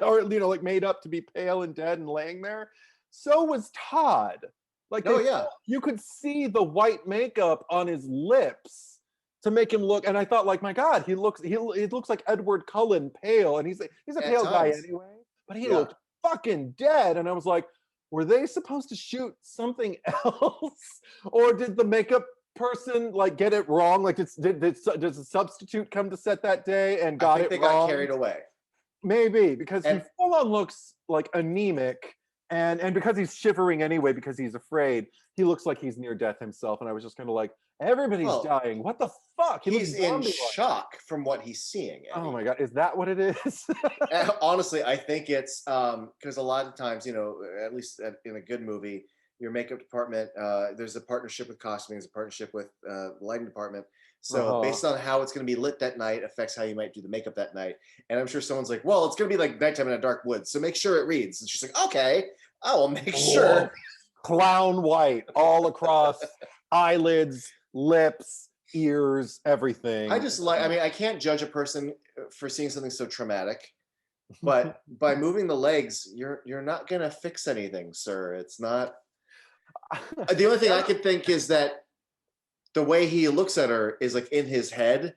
[SPEAKER 2] or like made up to be pale and dead and laying there. So was Todd. Like,
[SPEAKER 1] Oh, yeah.
[SPEAKER 2] you could see the white makeup on his lips to make him look. And I thought, like, my God, he looks like Edward Cullen pale, and he's a
[SPEAKER 1] At
[SPEAKER 2] pale guy
[SPEAKER 1] times.
[SPEAKER 2] anyway. But he
[SPEAKER 1] Yeah.
[SPEAKER 2] looked fucking dead, and I was like, were they supposed to shoot something else, or did the makeup person like get it wrong? Like, did a substitute come to set that day and
[SPEAKER 1] I
[SPEAKER 2] got
[SPEAKER 1] think
[SPEAKER 2] it
[SPEAKER 1] they
[SPEAKER 2] wrong?
[SPEAKER 1] got carried away.
[SPEAKER 2] Maybe because he
[SPEAKER 1] And-
[SPEAKER 2] full on looks like anemic And because he's shivering anyway, because he's afraid, he looks like he's near death himself. And I was just kind of like, everybody's
[SPEAKER 1] Well,
[SPEAKER 2] dying. What the fuck? He looks
[SPEAKER 1] he's in
[SPEAKER 2] zombie-like.
[SPEAKER 1] shock from what he's seeing,
[SPEAKER 2] Oh
[SPEAKER 1] Eddie.
[SPEAKER 2] my god, is that what it is?
[SPEAKER 1] Honestly, I think it's because a lot of times, at least in a good movie, your makeup department, there's a partnership with costuming, there's a partnership with the lighting department. So
[SPEAKER 2] Uh-huh.
[SPEAKER 1] based on how it's going to be lit that night affects how you might do the makeup that night. And I'm sure someone's like, well, it's going to be like nighttime in a dark woods, so make sure it reads. And she's like, okay, I will make
[SPEAKER 2] Oh,
[SPEAKER 1] sure.
[SPEAKER 2] clown white all across eyelids, lips, ears,
[SPEAKER 1] I
[SPEAKER 2] everything.
[SPEAKER 1] just like, I mean, I can't judge a person for seeing something so traumatic, but by moving the legs, you're not going to fix anything, sir. It's not. The only thing I could think is that the way he looks at her is like in his head.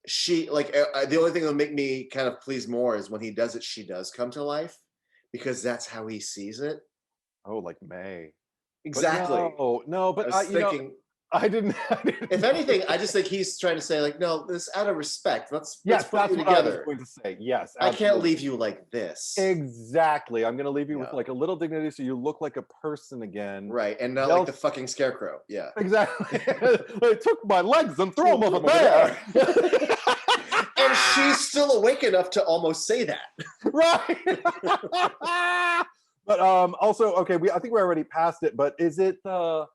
[SPEAKER 1] She like the only thing that'll make me kind of please more is when he does it, she does come to life because that's how he sees it.
[SPEAKER 2] Oh, like May. But
[SPEAKER 1] Exactly.
[SPEAKER 2] no, no,
[SPEAKER 1] I
[SPEAKER 2] but
[SPEAKER 1] was thinking,
[SPEAKER 2] I didn't, I
[SPEAKER 1] if
[SPEAKER 2] didn't
[SPEAKER 1] anything, I just think he's trying to say like, no, this out of respect. Let's
[SPEAKER 2] Yes,
[SPEAKER 1] put
[SPEAKER 2] that's
[SPEAKER 1] you
[SPEAKER 2] what I was
[SPEAKER 1] together.
[SPEAKER 2] going to say. Yes,
[SPEAKER 1] I can't
[SPEAKER 2] absolutely.
[SPEAKER 1] leave you like this.
[SPEAKER 2] Exactly. I'm gonna leave you with
[SPEAKER 1] Yeah.
[SPEAKER 2] like a little dignity so you look like a person again.
[SPEAKER 1] Right. And not like
[SPEAKER 2] They'll
[SPEAKER 1] the fucking scarecrow. Yeah.
[SPEAKER 2] exactly. They took my legs and threw them
[SPEAKER 1] Throw
[SPEAKER 2] over
[SPEAKER 1] 'em over
[SPEAKER 2] there.
[SPEAKER 1] there. And she's still awake enough to almost say that.
[SPEAKER 2] Right. But also, okay, I think we're already past it, but is it the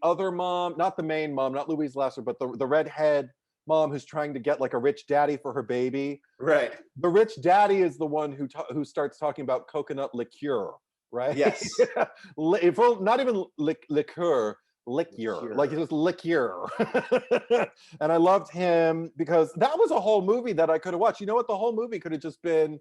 [SPEAKER 2] other mom, not the main mom, not Louise Lasser, but the redhead mom who's trying to get like a rich daddy for her baby?
[SPEAKER 1] Right.
[SPEAKER 2] The rich daddy is the one who starts talking about coconut liqueur, right?
[SPEAKER 1] Yes.
[SPEAKER 2] Not even liqueur, liqueur, like
[SPEAKER 1] Cure.
[SPEAKER 2] it's just liqueur. And I loved him because that was a whole movie that I could have watched. You know what? The whole movie could have just been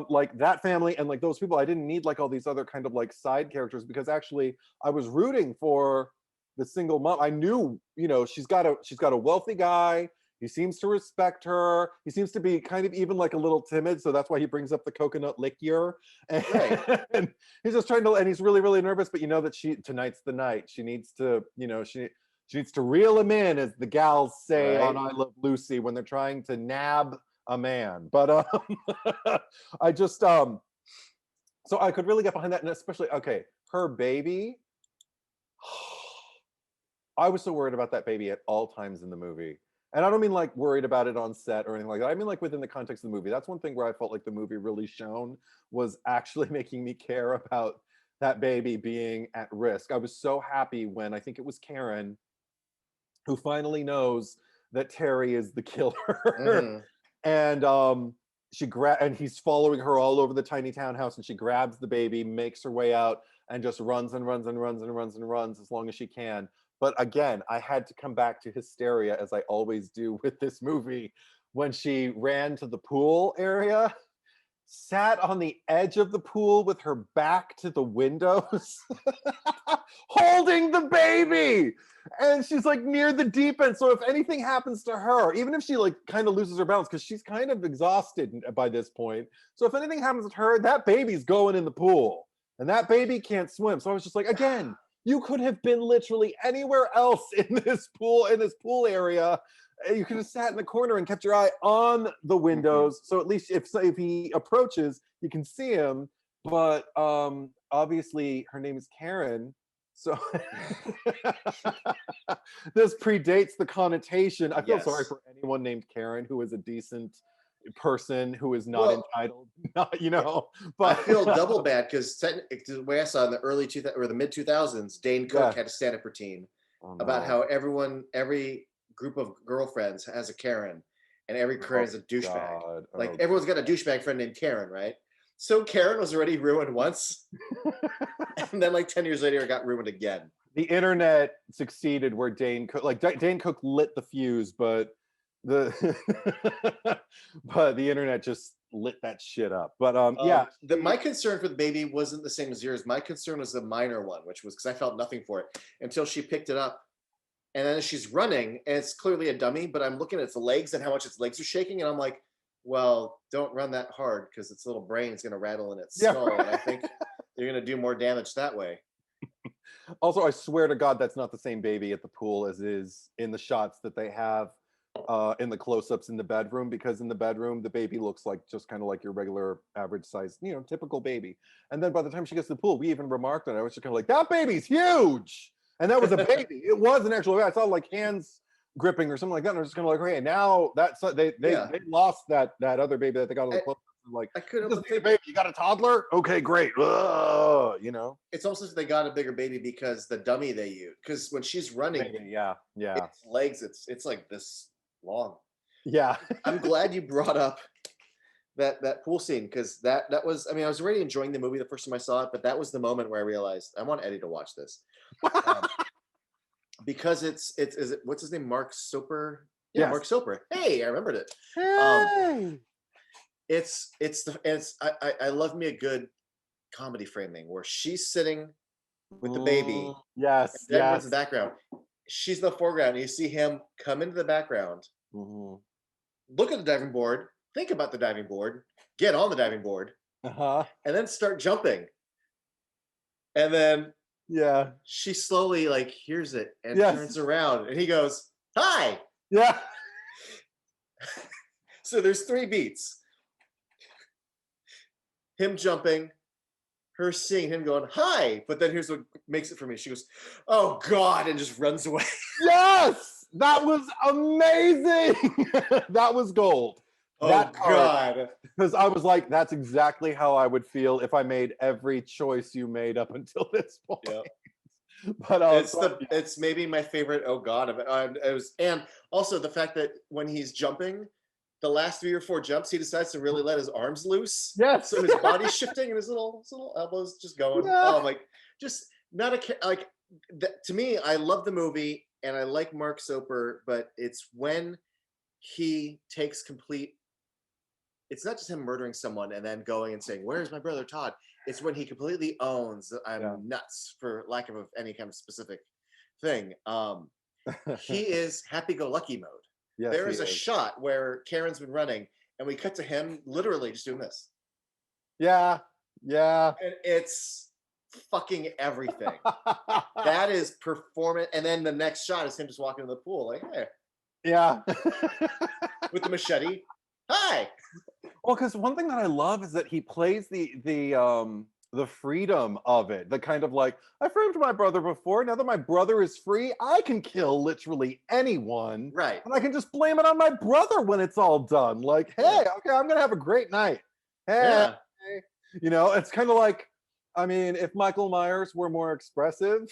[SPEAKER 2] like that family and like those people. I didn't need like all these other kind of like side characters because actually I was rooting for the single mom. I knew, she's got a wealthy guy. He seems to respect her. He seems to be kind of even like a little timid, so that's why he brings up the coconut liqueur. And,
[SPEAKER 1] Right.
[SPEAKER 2] and he's just trying to, and he's really, really nervous. But you know that tonight's the night. She needs to, she needs to reel him in, as the gals say on
[SPEAKER 1] Right.
[SPEAKER 2] I Love Lucy when they're trying to nab a man. But I just so I could really get behind that, and especially okay, her baby. I was so worried about that baby at all times in the movie. And I don't mean like worried about it on set or anything like that. I mean like within the context of the movie. That's one thing where I felt like the movie really shone, was actually making me care about that baby being at risk. I was so happy when I think it was Karen who finally knows that Terry is the killer.
[SPEAKER 1] Hmm.
[SPEAKER 2] And and he's following her all over the tiny townhouse, and she grabs the baby, makes her way out, and just runs and runs and runs and runs and runs as long as she can. But again, I had to come back to hysteria, as I always do with this movie, when she ran to the pool area, sat on the edge of the pool with her back to the windows, holding the baby. And she's like near the deep end. So if anything happens to her, even if she like kind of loses her balance, because she's kind of exhausted by this point. So if anything happens to her, that baby's going in the pool. And that baby can't swim. So I was just like, again, you could have been literally anywhere else in this pool area. You could have sat in the corner and kept your eye on the
[SPEAKER 1] Hmm.
[SPEAKER 2] windows. So at least if he approaches, you can see him. But obviously her name is Karen. So this predates the connotation. I feel sorry
[SPEAKER 1] Yes.
[SPEAKER 2] for anyone named Karen who is a decent person who is not
[SPEAKER 1] Well,
[SPEAKER 2] entitled, not,
[SPEAKER 1] yeah, I
[SPEAKER 2] but
[SPEAKER 1] feel double bad because the way I saw in the early 2000 or the mid 2000s, Dane Cook
[SPEAKER 2] yes.
[SPEAKER 1] had a stand-up routine
[SPEAKER 2] Oh
[SPEAKER 1] about
[SPEAKER 2] no.
[SPEAKER 1] how every group of girlfriends has a Karen, and every Karen
[SPEAKER 2] Oh
[SPEAKER 1] is a douchebag.
[SPEAKER 2] God.
[SPEAKER 1] Like
[SPEAKER 2] Oh
[SPEAKER 1] everyone's got a douchebag friend named Karen, right? So Karen was already ruined once,
[SPEAKER 2] God.
[SPEAKER 1] and then like 10 years later, it got ruined again.
[SPEAKER 2] The internet succeeded where Dane Cook, like Dane Cook lit the fuse, but the but the internet just lit that shit up. But yeah,
[SPEAKER 1] My concern for the baby wasn't the same as yours. My concern was the minor one, which was because I felt nothing for it until she picked it up. And then she's running, and it's clearly a dummy, but I'm looking at its legs and how much its legs are shaking, and I'm like, well, don't run that hard because its little brain is going to rattle in its
[SPEAKER 2] yeah.
[SPEAKER 1] skull, and I think you're going to do more damage that way.
[SPEAKER 2] Also, I swear to God, that's not the same baby at the pool as is in the shots that they have in the close-ups in the bedroom, because in the bedroom the baby looks like just kind of like your regular average size, typical baby. And then by the time she gets to the pool, we even remarked on it. I was just kind of like, that baby's huge, and that was a baby. It was an actual. I saw like hands gripping or something like that, and I was just kind of like, okay, now that's they
[SPEAKER 1] Yeah.
[SPEAKER 2] they lost that other baby that they got on the
[SPEAKER 1] I,
[SPEAKER 2] close-ups. Like,
[SPEAKER 1] I couldn't
[SPEAKER 2] just
[SPEAKER 1] help but
[SPEAKER 2] need a
[SPEAKER 1] think
[SPEAKER 2] baby. You got a toddler? Okay, great.
[SPEAKER 1] it's almost as if they got a bigger baby because the dummy they use. Because when she's running,
[SPEAKER 2] Maybe, yeah, yeah,
[SPEAKER 1] its legs, it's like this long.
[SPEAKER 2] yeah.
[SPEAKER 1] I'm glad you brought up that pool scene, because that was, I mean, I was already enjoying the movie the first time I saw it, but that was the moment where I realized I want Eddie to watch this. Um, because it's is it what's his name? Mark Soper? Yeah, Mark
[SPEAKER 2] Yes.
[SPEAKER 1] Soper. Hey, I remembered it. Um,
[SPEAKER 2] Hey.
[SPEAKER 1] I love me a good comedy framing where she's sitting with the baby, and
[SPEAKER 2] Yes,
[SPEAKER 1] Edward's in the
[SPEAKER 2] yes.
[SPEAKER 1] background. She's in the foreground, and you see him come into the background,
[SPEAKER 2] Mhm.
[SPEAKER 1] look at the diving board, think about the diving board, get on the diving board,
[SPEAKER 2] Uh-huh.
[SPEAKER 1] and then start jumping. And then
[SPEAKER 2] Yeah.
[SPEAKER 1] she slowly like hears it and
[SPEAKER 2] Yes.
[SPEAKER 1] turns around, and he goes, "Hi."
[SPEAKER 2] Yeah.
[SPEAKER 1] So there's three beats: him jumping, her seeing him going, "Hi." But then here's what makes it for me: she goes, "Oh God," and just runs away.
[SPEAKER 2] Yes! That was amazing. That was gold.
[SPEAKER 1] Oh
[SPEAKER 2] That part,
[SPEAKER 1] God.
[SPEAKER 2] because I was like, that's exactly how I would feel if I made every choice you made up until this point.
[SPEAKER 1] Yeah.
[SPEAKER 2] But
[SPEAKER 1] It's maybe my favorite "Oh God" of it. It was, and also the fact that when he's jumping, the last 3 or 4 jumps, he decides to really let his arms loose,
[SPEAKER 2] yes.
[SPEAKER 1] so his body's shifting and his little elbows just going.
[SPEAKER 2] Yeah.
[SPEAKER 1] Oh, like just not like to me. I love the movie and I like Mark Soper, but it's when he takes complete. It's not just him murdering someone and then going and saying, "Where's my brother Todd?" It's when he completely owns that
[SPEAKER 2] Yeah.
[SPEAKER 1] I'm nuts, for lack of any kind of specific thing. He is happy-go-lucky mode.
[SPEAKER 2] Yes,
[SPEAKER 1] There
[SPEAKER 2] he
[SPEAKER 1] is a
[SPEAKER 2] is.
[SPEAKER 1] shot where Karen's been running, and we cut to him literally just doing this,
[SPEAKER 2] Yeah. Yeah.
[SPEAKER 1] and it's fucking everything. That is performance. And then the next shot is him just walking in the pool, like, "Hey,"
[SPEAKER 2] Yeah.
[SPEAKER 1] with the machete. "Hi."
[SPEAKER 2] Well, because one thing that I love is that he plays the freedom of it. The kind of like, I framed my brother before. Now that my brother is free, I can kill literally anyone,
[SPEAKER 1] Right.
[SPEAKER 2] and I can just blame it on my brother when it's all done. Like, hey,
[SPEAKER 1] Yeah.
[SPEAKER 2] okay, I'm gonna have a great night. Hey,
[SPEAKER 1] Yeah.
[SPEAKER 2] it's kind of like, I mean, if Michael Myers were more expressive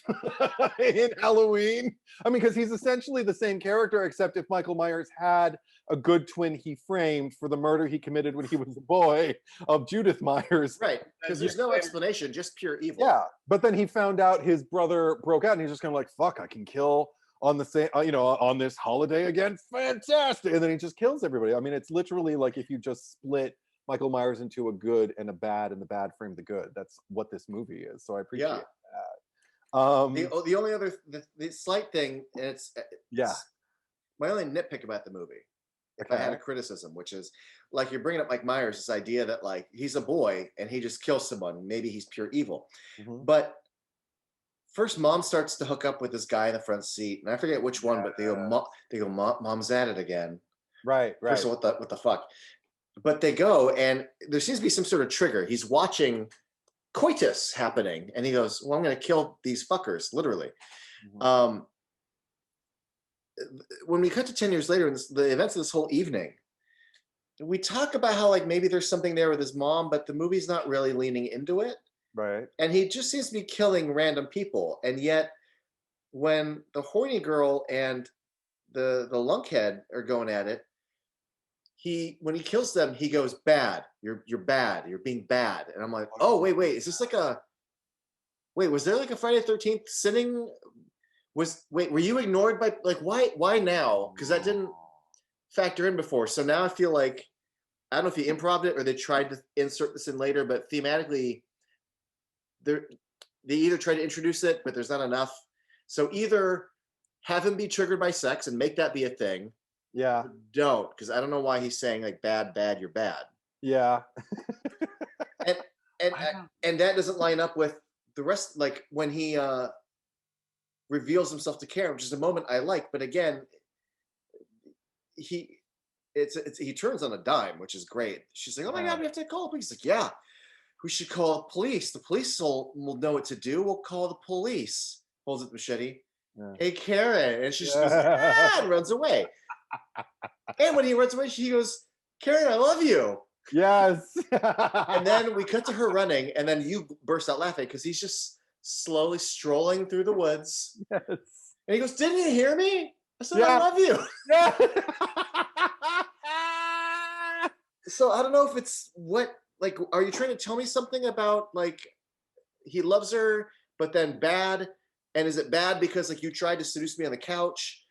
[SPEAKER 2] in Halloween, I mean, because he's essentially the same character, except if Michael Myers had a good twin he framed for the murder he committed when he was a boy of Judith Myers.
[SPEAKER 1] Right.
[SPEAKER 2] And
[SPEAKER 1] Because
[SPEAKER 2] years
[SPEAKER 1] there's no
[SPEAKER 2] later-
[SPEAKER 1] explanation, just pure evil.
[SPEAKER 2] yeah, but then he found out his brother broke out, and he's just kind of like, "Fuck, I can kill on the same, on this holiday again. Fantastic!" And then he just kills everybody. I mean, it's literally like if you just split Michael Myers into a good and a bad, and the bad frame the good. That's what this movie is. So I appreciate
[SPEAKER 1] Yeah.
[SPEAKER 2] that.
[SPEAKER 1] The only other the slight thing, and
[SPEAKER 2] Yeah.
[SPEAKER 1] it's my only nitpick about the movie, if I had
[SPEAKER 2] Okay.
[SPEAKER 1] a criticism, which is like you're bringing up Mike Myers, this idea that like he's a boy and he just kills someone, maybe he's pure evil.
[SPEAKER 2] Mhm.
[SPEAKER 1] But first, mom starts to hook up with this guy in the front seat, and I forget which one, but they go, "Mom's at it again."
[SPEAKER 2] Right,
[SPEAKER 1] First
[SPEAKER 2] right.
[SPEAKER 1] of all, what the fuck? But they go, and there seems to be some sort of trigger. He's watching coitus happening, and he goes, "Well, I'm going to kill these fuckers," literally.
[SPEAKER 2] Mhm.
[SPEAKER 1] Um, when we cut to 10 years later, in the events of this whole evening, we talk about how like maybe there's something there with his mom, but the movie's not really leaning into it,
[SPEAKER 2] Right.
[SPEAKER 1] and he just seems to be killing random people. And yet, when the horny girl and the lunkhead are going at it, when he kills them, he goes, "Bad, you're bad, you're being bad." And I'm like, "Oh, wait, is this like a wait, was there like a Friday 13th sinning? Were you ignored by like why now? Because that didn't factor in before. So now I feel like I don't know if he improv it or they tried to insert this in later, but thematically, they they either try to introduce it, but there's not enough. So either have him be triggered by sex and make that be a thing.
[SPEAKER 2] Yeah.
[SPEAKER 1] Don't, because I don't know why he's saying like bad, you're bad,
[SPEAKER 2] Yeah.
[SPEAKER 1] and and
[SPEAKER 2] I don't.
[SPEAKER 1] and that doesn't line up with the rest. Like when he reveals himself to Karen, which is a moment I like, but again, he he turns on a dime, which is great. She's like, "Oh my
[SPEAKER 2] Yeah.
[SPEAKER 1] god, we have to call the police." He's like, "Yeah, we should call the police. The police will know what to do. We'll call the police." Holds up the machete.
[SPEAKER 2] Yeah.
[SPEAKER 1] "Hey, Karen," and she just goes,
[SPEAKER 2] Yeah.
[SPEAKER 1] "Ah," and runs away. And when he runs away, she goes, "Karen, I love you."
[SPEAKER 2] Yes.
[SPEAKER 1] And then we cut to her running, and then you burst out laughing because he's just slowly strolling through the woods.
[SPEAKER 2] Yes.
[SPEAKER 1] And he goes, "Didn't you hear me? I said, I
[SPEAKER 2] Yeah.
[SPEAKER 1] love you."
[SPEAKER 2] Yeah.
[SPEAKER 1] So I don't know if it's like, are you trying to tell me something about like he loves her, but then bad? And is it bad because like you tried to seduce me on the couch?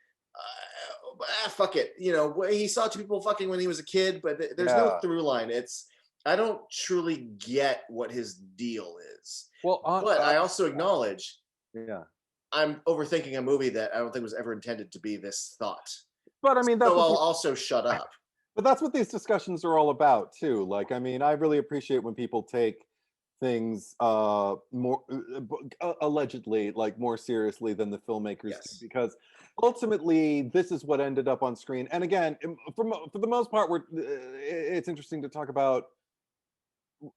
[SPEAKER 1] Fuck it. You know, he saw two people fucking when he was a kid, but there's no
[SPEAKER 2] Yeah.
[SPEAKER 1] through line. I don't truly get what his deal is.
[SPEAKER 2] Well,
[SPEAKER 1] But I also acknowledge
[SPEAKER 2] yeah.
[SPEAKER 1] I'm overthinking a movie that I don't think was ever intended to be this thought.
[SPEAKER 2] But I mean,
[SPEAKER 1] So I'll also shut up.
[SPEAKER 2] but that's what these discussions are all about too. Like, I mean, I really appreciate when people take things more allegedly like more seriously than the filmmakers do,
[SPEAKER 1] Yes.
[SPEAKER 2] because ultimately this is what ended up on screen. And again, for the most part, it's interesting to talk about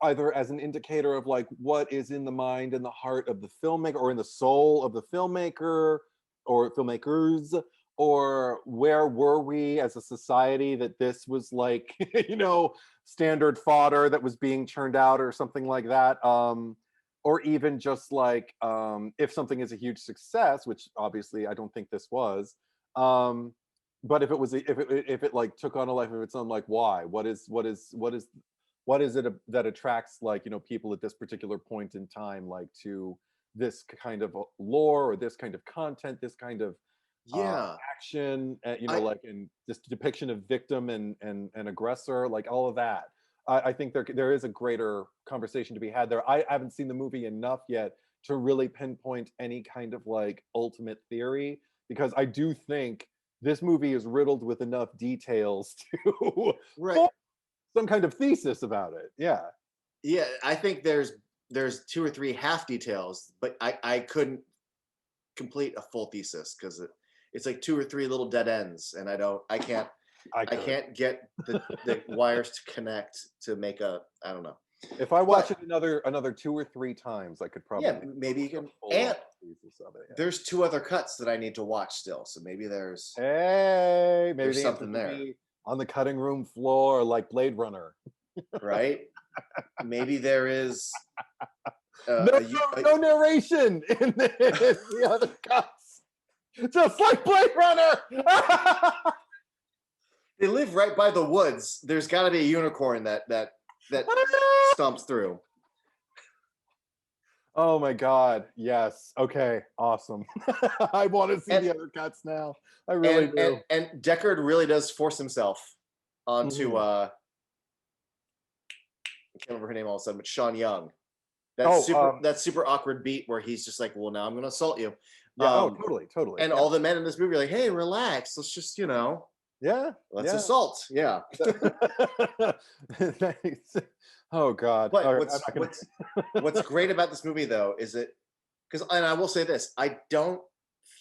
[SPEAKER 2] either as an indicator of like what is in the mind and the heart of the filmmaker, or in the soul of the filmmaker or filmmakers, or where were we as a society that this was like standard fodder that was being churned out or something like that. Or even just like if something is a huge success, which obviously I don't think this was, but if it was if it like took on a life of its own, like why, what is it that attracts like people at this particular point in time, like to this kind of lore or this kind of content, this kind of uh,
[SPEAKER 1] Yeah.
[SPEAKER 2] action,
[SPEAKER 1] I
[SPEAKER 2] like in this depiction of victim and aggressor, like all of that. I think there is a greater conversation to be had there. I haven't seen the movie enough yet to really pinpoint any kind of like ultimate theory, because I do think this movie is riddled with enough details to
[SPEAKER 1] right.
[SPEAKER 2] form some kind of thesis about it. Yeah.
[SPEAKER 1] Yeah, I think there's two or three half details, but I couldn't complete a full thesis because it's like two or three little dead ends, and
[SPEAKER 2] I
[SPEAKER 1] I
[SPEAKER 2] could.
[SPEAKER 1] can't get the wires to connect to make a I don't know.
[SPEAKER 2] If I watch
[SPEAKER 1] But
[SPEAKER 2] it another 2 or 3 times, I could
[SPEAKER 1] yeah,
[SPEAKER 2] probably
[SPEAKER 1] maybe you
[SPEAKER 2] make a
[SPEAKER 1] can.
[SPEAKER 2] full-on
[SPEAKER 1] And
[SPEAKER 2] thesis of it.
[SPEAKER 1] there's two other cuts that I need to watch still, so maybe
[SPEAKER 2] Hey, maybe
[SPEAKER 1] there's
[SPEAKER 2] the answer
[SPEAKER 1] something
[SPEAKER 2] could
[SPEAKER 1] there,
[SPEAKER 2] be on the cutting room floor, like Blade Runner.
[SPEAKER 1] right? Maybe there is
[SPEAKER 2] No,
[SPEAKER 1] a,
[SPEAKER 2] no narration in the other cuts, just like Blade Runner.
[SPEAKER 1] they live right by the woods. There's got to be a unicorn that stomps through.
[SPEAKER 2] Oh my God! Yes. Okay. Awesome. I want to see
[SPEAKER 1] And
[SPEAKER 2] the other cuts now. I really do.
[SPEAKER 1] and Deckard really does force himself onto
[SPEAKER 2] Mhm.
[SPEAKER 1] I can't remember her name all of a sudden, but Sean Young.
[SPEAKER 2] Oh,
[SPEAKER 1] That super awkward beat where he's just like, well, now I'm gonna assault you.
[SPEAKER 2] yeah. Oh,
[SPEAKER 1] Um,
[SPEAKER 2] totally, totally.
[SPEAKER 1] and
[SPEAKER 2] Yeah.
[SPEAKER 1] all the men in this movie are like, hey, relax. Let's just,
[SPEAKER 2] Yeah.
[SPEAKER 1] let's
[SPEAKER 2] Yeah.
[SPEAKER 1] assault. Yeah.
[SPEAKER 2] Thanks. Oh God. All
[SPEAKER 1] But
[SPEAKER 2] right. I'm not
[SPEAKER 1] what's
[SPEAKER 2] gonna.
[SPEAKER 1] great about this movie though is it because and I will say this, I don't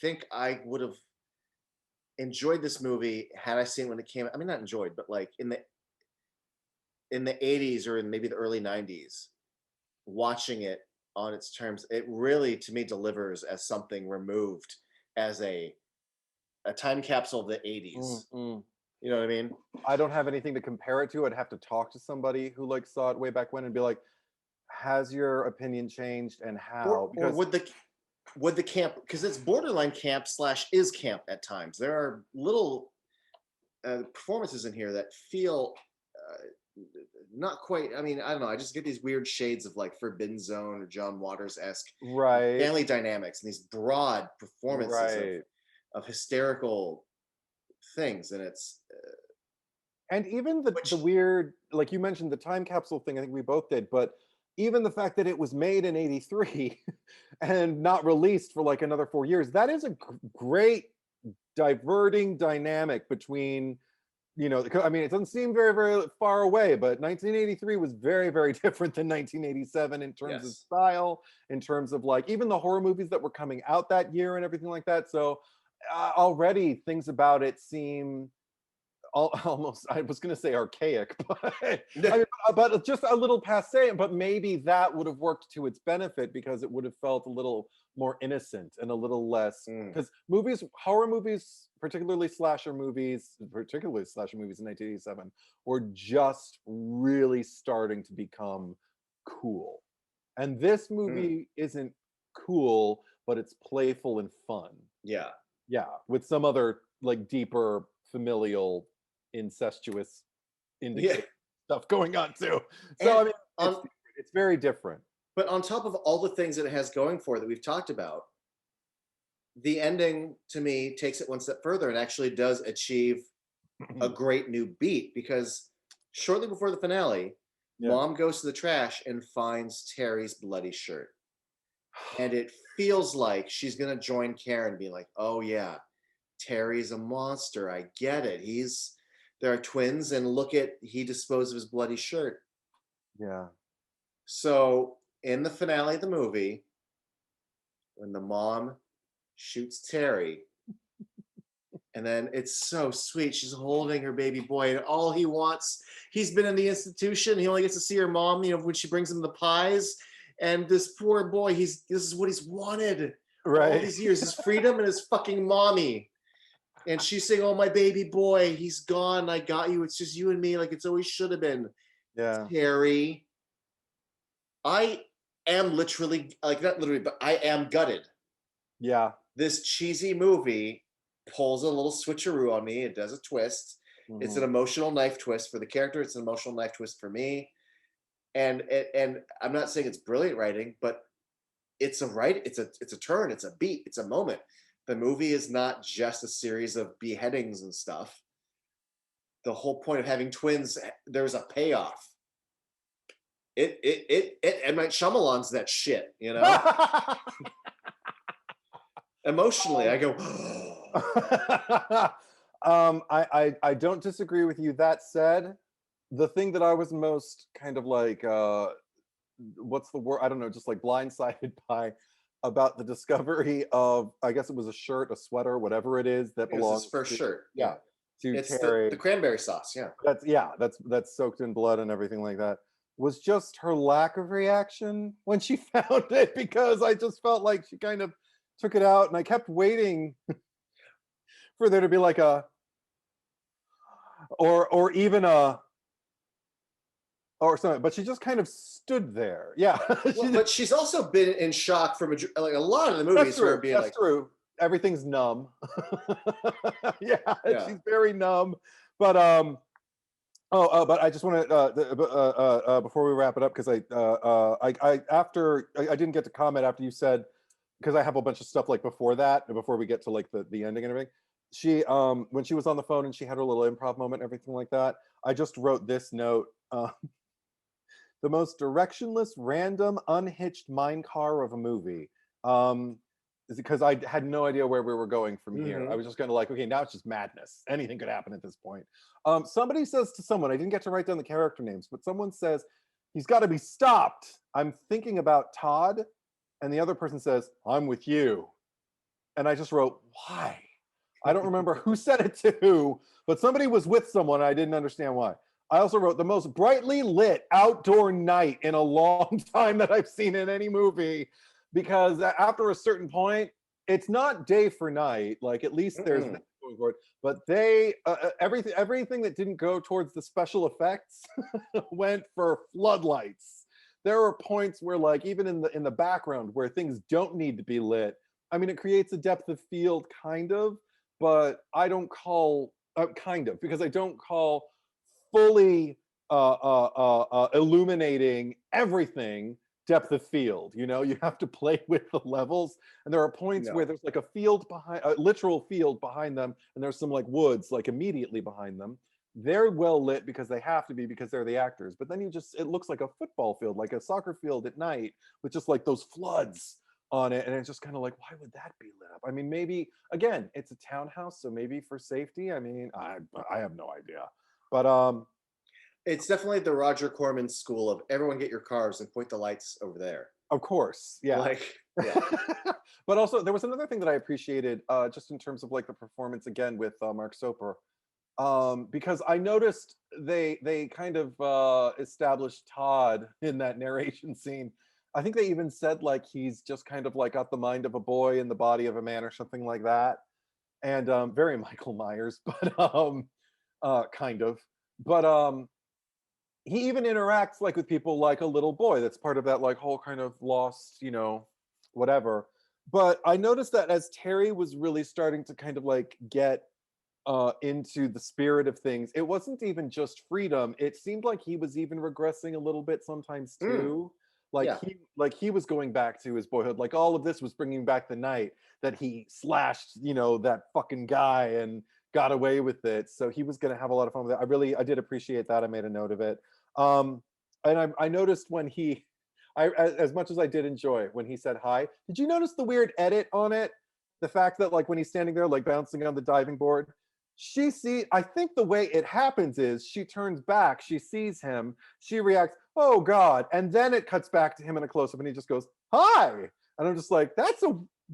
[SPEAKER 1] think I would have enjoyed this movie had I seen when it came. I mean, not enjoyed, but like in the 80s or in maybe the early 90s, watching it on its terms, it really to me delivers as something removed as a time capsule of the 80s.
[SPEAKER 2] Mm.
[SPEAKER 1] You know what I mean?
[SPEAKER 2] I don't have anything to compare it to. I'd have to talk to somebody who like saw it way back when and be like, has your opinion changed and how?
[SPEAKER 1] Or
[SPEAKER 2] Because
[SPEAKER 1] would the camp because it's borderline camp slash is camp at times. There are little performances in here that feel not quite. I mean, I don't know. I just get these weird shades of like Forbidden Zone or John Waters esque
[SPEAKER 2] right,
[SPEAKER 1] family dynamics and these broad performances
[SPEAKER 2] right.
[SPEAKER 1] of hysterical things, and it's
[SPEAKER 2] And even the
[SPEAKER 1] which
[SPEAKER 2] weird, like you mentioned, the time capsule thing, I think we both did, but even the fact that it was made in 83 and not released for like another 4 years, that is a great diverting dynamic between, I mean, it doesn't seem very, very far away, but 1983 was very, very different than 1987 in terms of
[SPEAKER 1] yes,
[SPEAKER 2] style, in terms of like even the horror movies that were coming out that year and everything like that. So already things about it seem almost, I was going to say archaic, but I mean, but just a little passe. But maybe that would have worked to its benefit because it would have felt a little more innocent and a little less.
[SPEAKER 1] Mm,
[SPEAKER 2] Because movies, horror movies, particularly slasher movies in 1987, were just really starting to become cool. And this
[SPEAKER 1] mm,
[SPEAKER 2] movie isn't cool, but it's playful and fun.
[SPEAKER 1] yeah.
[SPEAKER 2] Yeah, with some other like deeper familial incestuous
[SPEAKER 1] Yeah.
[SPEAKER 2] indicator stuff going on too. So
[SPEAKER 1] And
[SPEAKER 2] I mean, it's
[SPEAKER 1] on
[SPEAKER 2] it's very different.
[SPEAKER 1] but on top of all the things that it has going for it that we've talked about, the ending to me takes it one step further and actually does achieve a great new beat because shortly before the finale,
[SPEAKER 2] Yeah.
[SPEAKER 1] mom goes to the trash and finds Terry's bloody shirt. And it feels like she's going to join Karen, being like, oh, yeah, Terry's a monster. I get it. There are twins, and look at, he disposed of his bloody shirt.
[SPEAKER 2] Yeah.
[SPEAKER 1] So in the finale of the movie, when the mom shoots Terry, and then it's so sweet. She's holding her baby boy, and all he wants, he's been in the institution. He only gets to see her mom, when she brings him the pies. And this poor boy, this is what he's wanted all
[SPEAKER 2] Right.
[SPEAKER 1] these years, his freedom and his fucking mommy. And she's saying, oh, my baby boy, he's gone. I got you. It's just you and me, like it's always should have been.
[SPEAKER 2] Yeah.
[SPEAKER 1] Terry, I am literally, like not literally, but I am gutted.
[SPEAKER 2] Yeah.
[SPEAKER 1] This cheesy movie pulls a little switcheroo on me. It does a twist. It's an
[SPEAKER 2] Mhm.
[SPEAKER 1] emotional knife twist for the character. It's an emotional knife twist for me. And I'm not saying it's brilliant writing, but it's a turn, it's a beat, it's a moment. The movie is not just a series of beheadings and stuff. The whole point of having twins, there's a payoff. It and my Shyamalan's that shit. Emotionally, I go,
[SPEAKER 2] I don't disagree with you. That said, the thing that I was most kind of like what's the word? I don't know, just like blindsided by about the discovery of, I guess it was a shirt, a sweater, whatever it is that
[SPEAKER 1] it was his
[SPEAKER 2] belongs
[SPEAKER 1] first
[SPEAKER 2] to,
[SPEAKER 1] shirt.
[SPEAKER 2] yeah,
[SPEAKER 1] Yeah,
[SPEAKER 2] to
[SPEAKER 1] it's the
[SPEAKER 2] Terry.
[SPEAKER 1] cranberry sauce. Yeah,
[SPEAKER 2] That's soaked in blood and everything like that. Was just her lack of reaction when she found it, because I just felt like she kind of took it out, and I kept waiting for there to be like a, or even a, or something, but she just kind of stood there. Yeah.
[SPEAKER 1] well,
[SPEAKER 2] She just,
[SPEAKER 1] but she's also been in shock from like a lot of the
[SPEAKER 2] that's
[SPEAKER 1] movies where
[SPEAKER 2] true.
[SPEAKER 1] it being
[SPEAKER 2] That's
[SPEAKER 1] like,
[SPEAKER 2] true. Everything's numb. Yeah,
[SPEAKER 1] yeah,
[SPEAKER 2] she's very numb. But but I just want to before we wrap it up, because I didn't get to comment after you said, because I have a bunch of stuff like before that, before we get to like the ending and everything. She when she was on the phone and she had her little improv moment and everything like that, I just wrote this note. The most directionless, random, unhitched mine car of a movie. Is because I had no idea where we were going from here. I
[SPEAKER 1] mm-hmm.
[SPEAKER 2] was just kind of like, okay, now it's just madness. Anything could happen at this point. Somebody says to someone, I didn't get to write down the character names, but someone says, he's got to be stopped. I'm thinking about Todd. And the other person says, I'm with you. And I just wrote, why? I don't remember who said it to who, but somebody was with someone. And I didn't understand why. I also wrote the most brightly lit outdoor night in a long time that I've seen in any movie, because after a certain point, it's not day for night. Like at least there's that going for it. But they everything that didn't go towards the special effects went for floodlights. There are points where, like, even in the background where things don't need to be lit. I mean, it creates a depth of field, kind of, but I don't call kind of, because I don't call fully illuminating everything depth of field. You have to play with the levels, and there are points where
[SPEAKER 1] No,
[SPEAKER 2] there's like a field behind, a literal field behind them, and there's some like woods like immediately behind them. They're well lit because they have to be, because they're the actors. But then it looks like a football field, like a soccer field at night, with just like those floods on it, and it's just kind of like, why would that be lit up? I mean, maybe again, it's a townhouse, so maybe for safety. I mean, I have no idea. But
[SPEAKER 1] it's definitely the Roger Corman school of everyone get your cars and point the lights over there.
[SPEAKER 2] of course, yeah.
[SPEAKER 1] Like, yeah,
[SPEAKER 2] But also there was another thing that I appreciated, just in terms of like the performance again with Mark Soper. Because I noticed they kind of established Todd in that narration scene. I think they even said like he's just kind of like got the mind of a boy in the body of a man or something like that. And very Michael Myers, but kind of. But he even interacts like with people like a little boy. That's part of that like whole kind of lost, whatever. But I noticed that as Terry was really starting to kind of like get into the spirit of things, it wasn't even just freedom. It seemed like he was even regressing a little bit sometimes
[SPEAKER 1] Mm,
[SPEAKER 2] too. Like
[SPEAKER 1] yeah.
[SPEAKER 2] he was going back to his boyhood. Like all of this was bringing back the night that he slashed, that fucking guy and got away with it. So he was going to have a lot of fun with it. I did appreciate that. I made a note of it. Um, and I noticed when as much as I did enjoy when he said hi, did you notice the weird edit on it? The fact that like when he's standing there like bouncing on the diving board, I think the way it happens is she turns back, she sees him, she reacts, oh God, and then it cuts back to him in a close-up and he just goes, hi. And I'm just like, that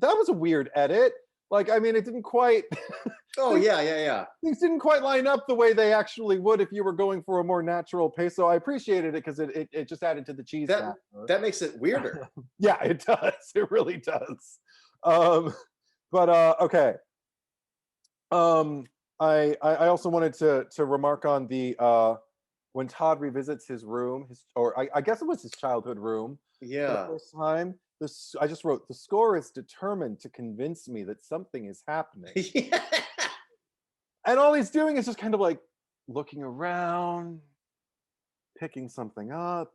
[SPEAKER 2] was a weird edit. Like, I mean, it didn't quite
[SPEAKER 1] Oh
[SPEAKER 2] things,
[SPEAKER 1] yeah, yeah, yeah.
[SPEAKER 2] things didn't quite line up the way they actually would if you were going for a more natural pace. So I appreciated it because it just added to the cheese
[SPEAKER 1] That
[SPEAKER 2] factor.
[SPEAKER 1] that makes it weirder.
[SPEAKER 2] Yeah, it does. It really does. Um, but okay. Um, I also wanted to remark on the when Todd revisits his room, I guess it was his childhood room for the
[SPEAKER 1] Yeah.
[SPEAKER 2] first time. This I just wrote, the score is determined to convince me that something is happening.
[SPEAKER 1] Yeah.
[SPEAKER 2] And all he's doing is just kind of like looking around, picking something up,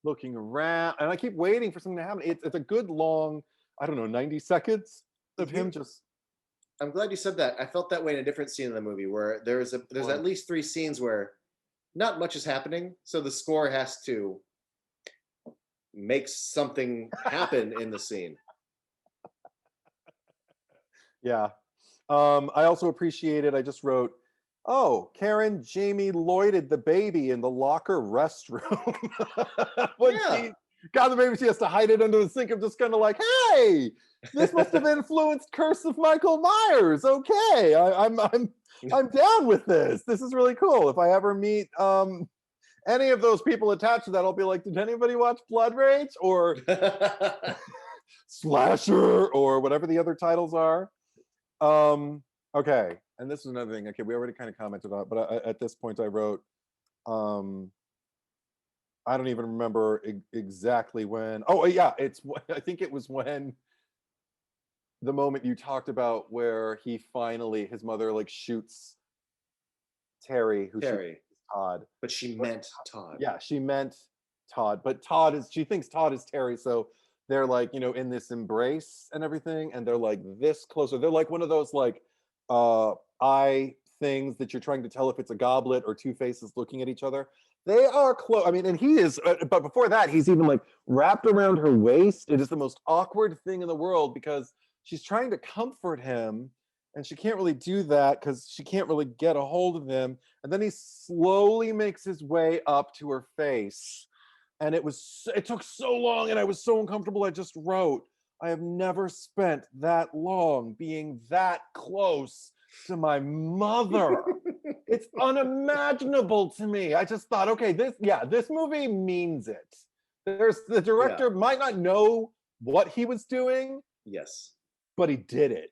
[SPEAKER 2] looking around, and I keep waiting for something to happen. It's a good long, I don't know, 90 seconds of him
[SPEAKER 1] You
[SPEAKER 2] just
[SPEAKER 1] I'm glad you said that. I felt that way in a different scene in the movie where there's
[SPEAKER 2] going.
[SPEAKER 1] at least three scenes where not much is happening, so the score has to make something happen in the scene.
[SPEAKER 2] Yeah. I also appreciated, I just wrote, oh, Karen Jamie Lloyded the baby in the locker restroom. When
[SPEAKER 1] Yeah.
[SPEAKER 2] she got the baby, she has to hide it under the sink. I'm just kind of like, hey, this must have influenced Curse of Michael Myers. Okay, I'm down with this. This is really cool. If I ever meet any of those people attached to that, I'll be like, did anybody watch Blood Rage or Slasher or whatever the other titles are? Um, okay, and this is another thing. Okay, we already kind of commented on it, but at this point, I wrote, um, I don't even remember exactly when. Oh, yeah, I think it was when the moment you talked about where his mother like shoots Terry, who she
[SPEAKER 1] Terry,
[SPEAKER 2] thinks is Todd.
[SPEAKER 1] but she
[SPEAKER 2] But
[SPEAKER 1] meant Todd.
[SPEAKER 2] yeah, she meant Todd, but she thinks Todd is Terry, so they're like, in this embrace and everything, and they're like this closer. They're like one of those like eye things that you're trying to tell if it's a goblet or two faces looking at each other. They are close. I mean, and he is, but before that, he's even like wrapped around her waist. It is the most awkward thing in the world because she's trying to comfort him and she can't really do that because she can't really get a hold of him. And then he slowly makes his way up to her face. And it took so long and I was so uncomfortable. I just wrote, I have never spent that long being that close to my mother. It's unimaginable to me. I just thought, okay, this movie means it. The
[SPEAKER 1] Yeah.
[SPEAKER 2] director might not know what he was doing,
[SPEAKER 1] Yes.
[SPEAKER 2] but he did it.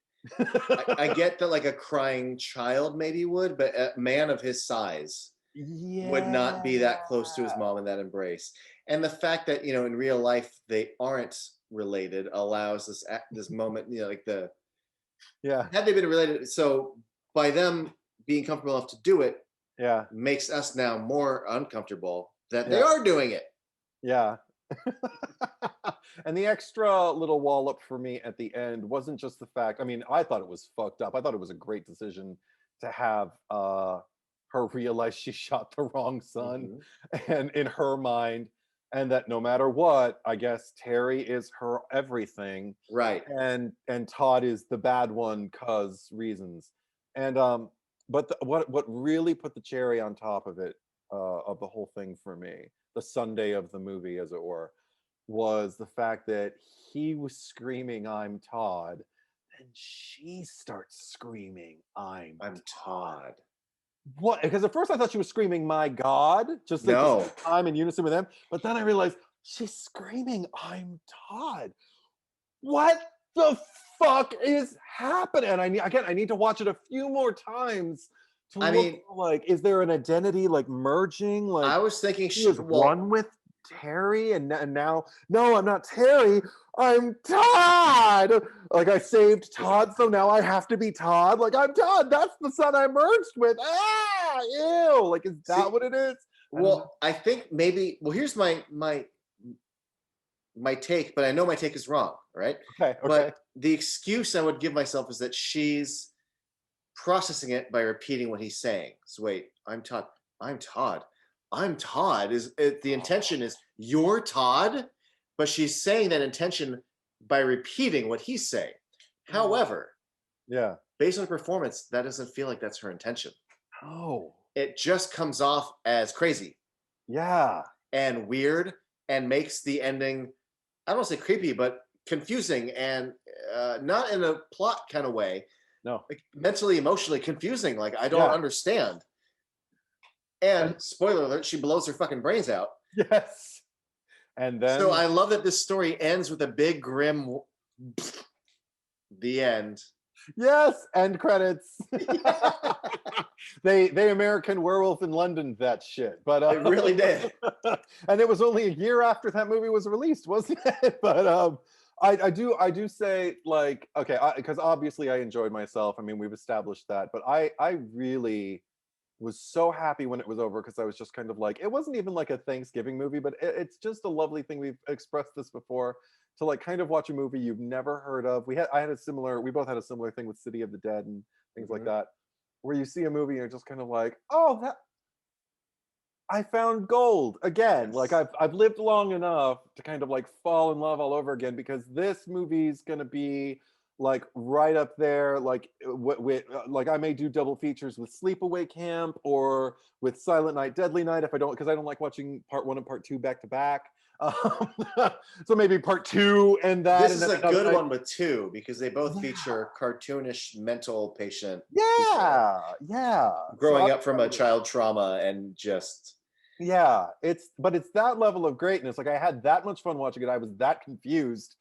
[SPEAKER 1] I get that like a crying child maybe would, but a man of his size would not be
[SPEAKER 2] Yeah.
[SPEAKER 1] that close to his mom in that embrace. And the fact that, in real life they aren't related allows this moment, like
[SPEAKER 2] Yeah.
[SPEAKER 1] had they been related, so by them being comfortable enough to do it
[SPEAKER 2] Yeah.
[SPEAKER 1] makes us now more uncomfortable that they
[SPEAKER 2] Yeah.
[SPEAKER 1] are doing it.
[SPEAKER 2] Yeah. And the extra little wallop for me at the end wasn't just the fact, I mean, I thought it was fucked up. I thought it was a great decision to have her realize she shot the wrong son
[SPEAKER 1] Hmm.
[SPEAKER 2] and in her mind, and that no matter what, I guess Terry is her everything
[SPEAKER 1] Right.
[SPEAKER 2] and Todd is the bad one cause reasons. And but what really put the cherry on top of it, of the whole thing for me, the Sunday of the movie, as it were, was the fact that he was screaming, I'm Todd, and she starts screaming, I'm
[SPEAKER 1] I'm
[SPEAKER 2] Todd.
[SPEAKER 1] Todd.
[SPEAKER 2] what? Because at first I thought she was screaming, "My God," just like the same
[SPEAKER 1] No.
[SPEAKER 2] time in unison with them. But then I realized she's screaming, "I'm Todd." What the fuck is happening? And I need to watch it a few more times to
[SPEAKER 1] I
[SPEAKER 2] look
[SPEAKER 1] mean,
[SPEAKER 2] for, like, is there an identity like merging? Like
[SPEAKER 1] I was thinking,
[SPEAKER 2] she was
[SPEAKER 1] well,
[SPEAKER 2] one with Terry, and now no, I'm not Terry. I'm Todd. Like I saved Todd, so now I have to be Todd. Like I'm Todd. That's the son I merged with. Ah, ew. Like is that
[SPEAKER 1] see,
[SPEAKER 2] what it is? I don't know.
[SPEAKER 1] well, I think maybe. Well, here's my take, but I know my take is wrong, right?
[SPEAKER 2] Okay, okay.
[SPEAKER 1] But the excuse I would give myself is that she's processing it by repeating what he's saying. So wait, I'm Todd. I'm Todd. I'm Todd. Is it, the intention is you're Todd, but she's saying that intention by repeating what he's saying.
[SPEAKER 2] Oh,
[SPEAKER 1] However,
[SPEAKER 2] yeah.
[SPEAKER 1] based on her performance, that doesn't feel like that's her intention.
[SPEAKER 2] Oh,
[SPEAKER 1] It just comes off as crazy
[SPEAKER 2] yeah.
[SPEAKER 1] and weird and makes the ending, I don't want to say creepy, but confusing and not in a plot kind of way,
[SPEAKER 2] No.
[SPEAKER 1] like mentally, emotionally confusing. Like I don't
[SPEAKER 2] Yeah.
[SPEAKER 1] understand.
[SPEAKER 2] And
[SPEAKER 1] And spoiler alert, she blows her fucking brains out.
[SPEAKER 2] yes. And
[SPEAKER 1] So
[SPEAKER 2] then
[SPEAKER 1] I love that this story ends with a big grim the end.
[SPEAKER 2] yes, end credits.
[SPEAKER 1] Yeah,
[SPEAKER 2] They American Werewolf in London that shit. But
[SPEAKER 1] it really did.
[SPEAKER 2] and it was only a year after that movie was released, wasn't it? But I do say like okay, because obviously I enjoyed myself. I mean, we've established that, but I really was so happy when it was over because I was just kind of like, it wasn't even like a Thanksgiving movie, but it's just a lovely thing. We've expressed this before to like kind of watch a movie you've never heard of. We both had a similar thing with City of the Dead and things like
[SPEAKER 1] Mhm.
[SPEAKER 2] that, where you see a movie and you're just kind of like, oh, that I found gold again. Like
[SPEAKER 1] Yes.
[SPEAKER 2] I've lived long enough to kind of like fall in love all over again because this movie's gonna be like right up there. Like with like I may do double features with Sleepaway Camp or with Silent Night, Deadly Night if I don't because I don't like watching part one and part two back to back. Um, so maybe part two and that,
[SPEAKER 1] This
[SPEAKER 2] and
[SPEAKER 1] is
[SPEAKER 2] then
[SPEAKER 1] a
[SPEAKER 2] another
[SPEAKER 1] good
[SPEAKER 2] night.
[SPEAKER 1] one with two because they both
[SPEAKER 2] Yeah,
[SPEAKER 1] feature cartoonish mental patient people
[SPEAKER 2] yeah, yeah. So
[SPEAKER 1] growing
[SPEAKER 2] I'm
[SPEAKER 1] up from a
[SPEAKER 2] excited.
[SPEAKER 1] child trauma and just
[SPEAKER 2] Yeah, it's that level of greatness. Like I had that much fun watching it. I was that confused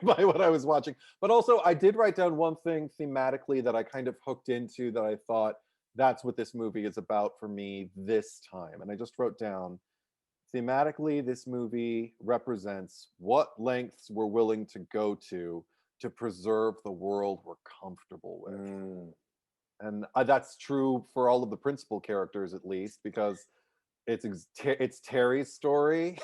[SPEAKER 2] by what I was watching. But also I did write down one thing thematically that I kind of hooked into that I thought that's what this movie is about for me this time. And I just wrote down thematically this movie represents what lengths we're willing to go to preserve the world we're comfortable with.
[SPEAKER 1] mm,
[SPEAKER 2] And that's true for all of the principal characters at least because it's Terry's story.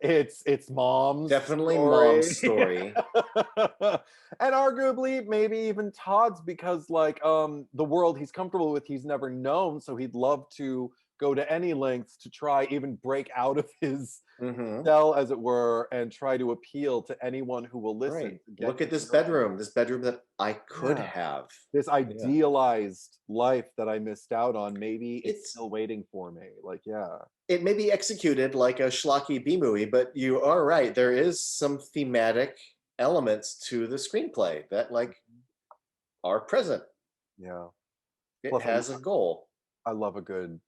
[SPEAKER 2] It's mom's
[SPEAKER 1] definitely mom's
[SPEAKER 2] story.
[SPEAKER 1] story.
[SPEAKER 2] And arguably maybe even Todd's because like the world he's comfortable with he's never known, so he'd love to go to any lengths to try even break out of his
[SPEAKER 1] Hmm.
[SPEAKER 2] cell as it were and try to appeal to anyone who will listen
[SPEAKER 1] Right.
[SPEAKER 2] to get
[SPEAKER 1] Look at
[SPEAKER 2] him to know him.
[SPEAKER 1] this bedroom that I could
[SPEAKER 2] Yeah,
[SPEAKER 1] have.
[SPEAKER 2] this
[SPEAKER 1] Yeah.
[SPEAKER 2] idealized life that I missed out on, maybe it's
[SPEAKER 1] It's
[SPEAKER 2] still waiting for me. Like, yeah.
[SPEAKER 1] it may be executed like a schlocky B movie, but you are right. There is some thematic elements to the screenplay that like are present.
[SPEAKER 2] Yeah.
[SPEAKER 1] It
[SPEAKER 2] Plus,
[SPEAKER 1] has a goal.
[SPEAKER 2] I love a good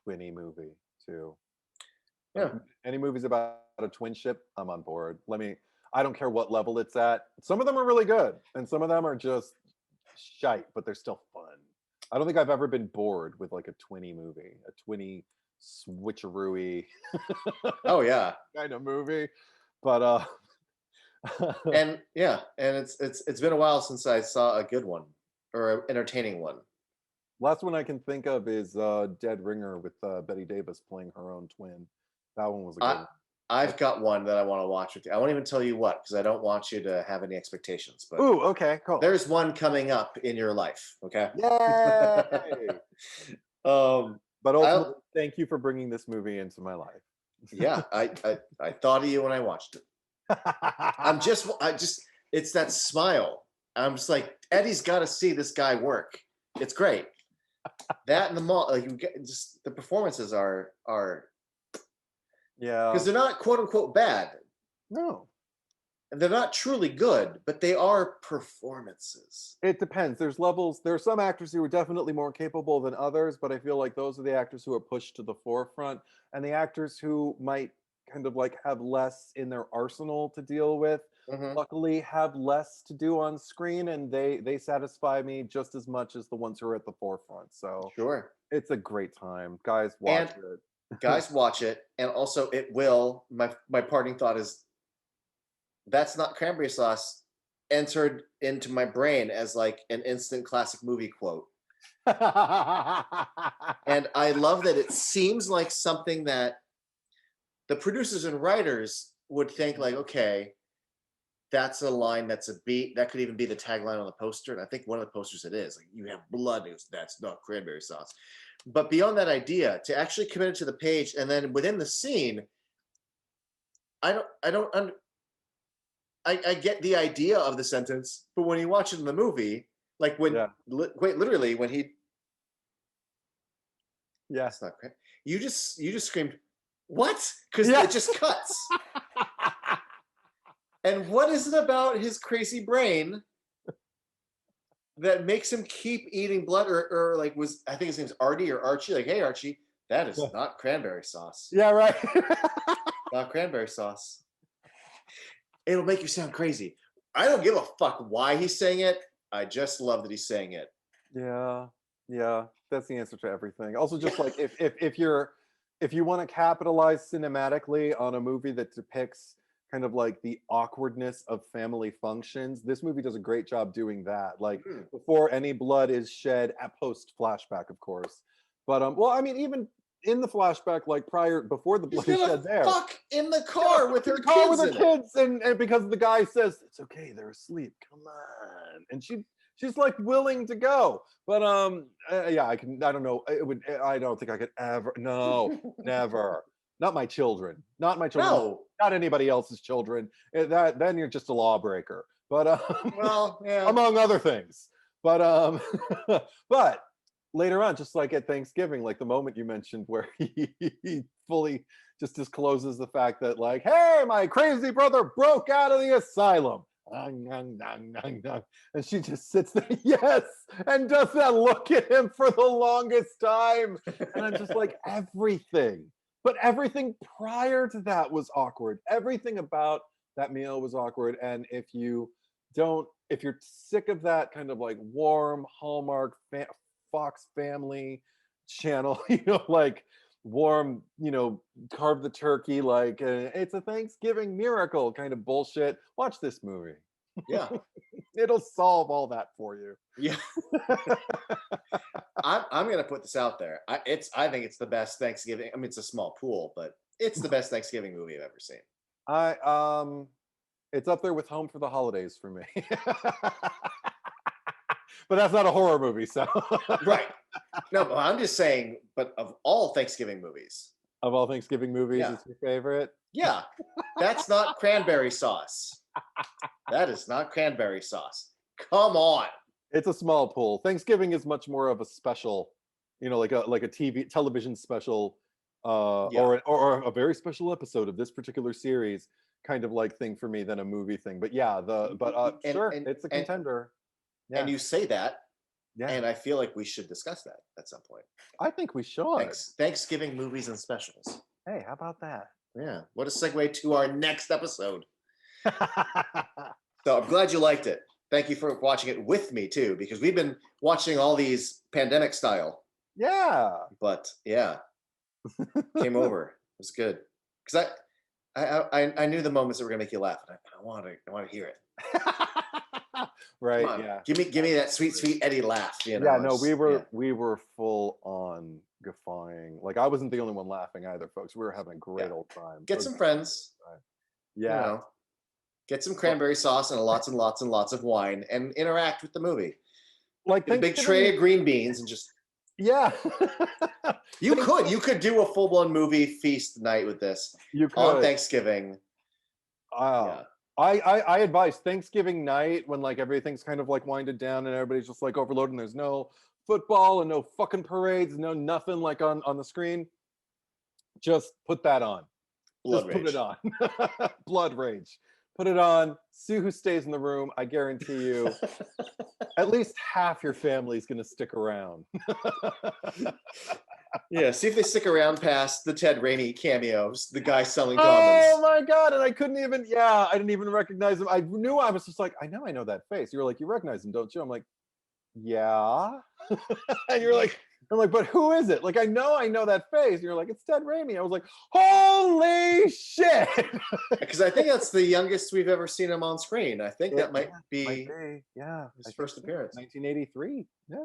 [SPEAKER 2] twinny movie too. Like
[SPEAKER 1] Yeah.
[SPEAKER 2] any movies about a twin ship, I'm on board. I don't care what level it's at. Some of them are really good, and some of them are just shite, but they're still fun. I don't think I've ever been bored with like a twinny movie, a twinny switcheroo
[SPEAKER 1] Oh yeah.
[SPEAKER 2] kind of movie. But
[SPEAKER 1] And yeah, and it's been a while since I saw a good one or an entertaining one.
[SPEAKER 2] last one I can think of is Dead Ringer with Betty Davis playing her own twin. That one was a good
[SPEAKER 1] I
[SPEAKER 2] one.
[SPEAKER 1] I've got one that I want to watch with you. I won't even tell you what because I don't want you to have any expectations, but
[SPEAKER 2] Ooh, okay, cool.
[SPEAKER 1] there's one coming up in your life, okay?
[SPEAKER 2] Yay!
[SPEAKER 1] um
[SPEAKER 2] But
[SPEAKER 1] I
[SPEAKER 2] ultimately, thank you for bringing this movie into my life.
[SPEAKER 1] yeah, I thought of you when I watched it. I just it's that smile. I'm just like Eddie's got to see this guy work. It's great. That and the mall, like you get just the performances are
[SPEAKER 2] Yeah.
[SPEAKER 1] because they're not quote unquote bad.
[SPEAKER 2] No.
[SPEAKER 1] And they're not truly good, but they are performances.
[SPEAKER 2] It depends. There's levels. There are some actors who are definitely more capable than others, but I feel like those are the actors who are pushed to the forefront, and the actors who might kind of like have less in their arsenal to deal with,
[SPEAKER 1] Hmm.
[SPEAKER 2] luckily have less to do on screen, and they satisfy me just as much as the ones who are at the forefront. So
[SPEAKER 1] Sure.
[SPEAKER 2] it's a great time, guys. Watch
[SPEAKER 1] And
[SPEAKER 2] it.
[SPEAKER 1] guys, watch it. And also, it will. My parting thought is that's not cranberry sauce entered into my brain as like an instant classic movie quote. And I love that it seems like something that the producers and writers would think like, okay, that's a line, that's a beat, that could even be the tagline on the poster. And I think one of the posters it is like, you have blood news, that's not cranberry sauce. But beyond that idea, to actually commit it to the page, and then within the scene, I don't I get the idea of the sentence, but when you watch it in the movie, like when
[SPEAKER 2] Yeah,
[SPEAKER 1] quite literally when he,
[SPEAKER 2] yeah,
[SPEAKER 1] that's not correct. You just screamed, "What?" Because
[SPEAKER 2] yeah.
[SPEAKER 1] it just cuts. And what is it about his crazy brain that makes him keep eating blood? Or like was I think his name's Artie or Archie? Like, hey Archie, that is
[SPEAKER 2] Yeah,
[SPEAKER 1] not cranberry sauce.
[SPEAKER 2] yeah, right.
[SPEAKER 1] Not cranberry sauce. It'll make you sound crazy. I don't give a fuck why he's saying it. I just love that he's saying it.
[SPEAKER 2] Yeah, yeah, that's the answer to everything. Also,
[SPEAKER 1] Yeah.
[SPEAKER 2] just like if you want to capitalize cinematically on a movie that depicts kind of like the awkwardness of family functions, this movie does a great job doing that. Like
[SPEAKER 1] Mhm.
[SPEAKER 2] before any blood is shed, at post flashback, of course. But well, I mean, even in the flashback, like prior before the
[SPEAKER 1] She's
[SPEAKER 2] blood is
[SPEAKER 1] gonna
[SPEAKER 2] shed there.
[SPEAKER 1] fuck in the
[SPEAKER 2] Yeah,
[SPEAKER 1] car with
[SPEAKER 2] in
[SPEAKER 1] her
[SPEAKER 2] the car with
[SPEAKER 1] kids
[SPEAKER 2] her
[SPEAKER 1] in it.
[SPEAKER 2] kids, and because the guy says it's okay, they're asleep. Come on, and she's like willing to go, but yeah, I don't know. It would. I don't think I could ever. No, never. Not my children. Not my children.
[SPEAKER 1] No.
[SPEAKER 2] Not anybody else's children. That then you're just a lawbreaker. But
[SPEAKER 1] Well, yeah.
[SPEAKER 2] among other things. But but later on, just like at Thanksgiving, like the moment you mentioned where he fully just discloses the fact that, like, hey, my crazy brother broke out of the asylum. And she just sits there, yes, and does that look at him for the longest time. And I'm just like, everything. But everything prior to that was awkward. Everything about that meal was awkward. And if you're sick of that kind of like warm Hallmark Fox Family channel, like warm, carve the turkey, like it's a Thanksgiving miracle kind of bullshit, watch this movie.
[SPEAKER 1] Yeah.
[SPEAKER 2] It'll solve all that for you.
[SPEAKER 1] Yeah. I'm gonna put this out there. I think it's the best Thanksgiving. I mean, it's a small pool, but it's the best Thanksgiving movie I've ever seen.
[SPEAKER 2] I It's up there with Home for the Holidays for me. But that's not a horror movie, so
[SPEAKER 1] Right. No, but I'm just saying, but of all Thanksgiving movies,
[SPEAKER 2] of all Thanksgiving movies,
[SPEAKER 1] yeah.
[SPEAKER 2] it's your favorite.
[SPEAKER 1] Yeah. That's not cranberry sauce. That is not cranberry sauce. Come on.
[SPEAKER 2] It's a small pool. Thanksgiving is much more of a special, like a television special,
[SPEAKER 1] Yeah.
[SPEAKER 2] or a very special episode of this particular series kind of like thing for me than a movie thing. But yeah,
[SPEAKER 1] And
[SPEAKER 2] sure,
[SPEAKER 1] and
[SPEAKER 2] it's a
[SPEAKER 1] and
[SPEAKER 2] contender.
[SPEAKER 1] and
[SPEAKER 2] Yeah,
[SPEAKER 1] you say that,
[SPEAKER 2] yeah.
[SPEAKER 1] and I feel like we should discuss that at some point.
[SPEAKER 2] I think we should.
[SPEAKER 1] Thanksgiving movies and specials.
[SPEAKER 2] Hey, how about that?
[SPEAKER 1] Yeah. What a segue to our next episode. So I'm glad you liked it. Thank you for watching it with me too, because we've been watching all these pandemic style.
[SPEAKER 2] Yeah.
[SPEAKER 1] But yeah, came over. It was good because I knew the moments that were gonna make you laugh, and I want to hear it. Come
[SPEAKER 2] Right.
[SPEAKER 1] on,
[SPEAKER 2] Yeah.
[SPEAKER 1] give me that sweet Eddie laugh.
[SPEAKER 2] Yeah. No,
[SPEAKER 1] Yeah.
[SPEAKER 2] we were full on guffawing. Like I wasn't the only one laughing either, folks. We were having a
[SPEAKER 1] Yeah.
[SPEAKER 2] great old time.
[SPEAKER 1] Get some friends. You
[SPEAKER 2] Yeah.
[SPEAKER 1] know, get some cranberry sauce and lots and lots and lots of wine, and interact with the movie.
[SPEAKER 2] Like
[SPEAKER 1] Get a big tray
[SPEAKER 2] Thanksgiving.
[SPEAKER 1] of green beans and just.
[SPEAKER 2] Yeah.
[SPEAKER 1] You could do a full blown movie feast night with this
[SPEAKER 2] You
[SPEAKER 1] on
[SPEAKER 2] could.
[SPEAKER 1] Thanksgiving.
[SPEAKER 2] Uh,
[SPEAKER 1] Yeah.
[SPEAKER 2] I advise Thanksgiving night when like everything's kind of like winded down and everybody's just like overloaded and there's no football and no fucking parades, no nothing like on the screen. Just put that on.
[SPEAKER 1] Blood
[SPEAKER 2] Just put it
[SPEAKER 1] rage.
[SPEAKER 2] on. Blood rage. put it on, see who stays in the room. I guarantee you, at least half your family's going to stick around.
[SPEAKER 1] Yeah, see if they stick around past the Ted Raimi cameos, the guy selling
[SPEAKER 2] Oh
[SPEAKER 1] condoms.
[SPEAKER 2] my God. And I couldn't even, yeah, I didn't even recognize him. I knew, I was just like, I know that face. You were like, you recognize him, don't you? I'm like, yeah. And you're like, I'm like, but who is it? Like, I know that face. And you're like, it's Ted Raimi. I was like, holy shit.
[SPEAKER 1] Because I think that's the youngest we've ever seen him on screen. I think that might
[SPEAKER 2] Yeah, might
[SPEAKER 1] be
[SPEAKER 2] be. Yeah,
[SPEAKER 1] his
[SPEAKER 2] I think
[SPEAKER 1] first
[SPEAKER 2] so.
[SPEAKER 1] appearance.
[SPEAKER 2] 1983. Yeah.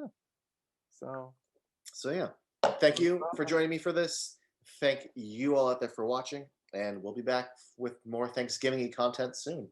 [SPEAKER 2] So
[SPEAKER 1] So yeah, thank you for joining me for this. Thank you all out there for watching, and we'll be back with more Thanksgiving content soon.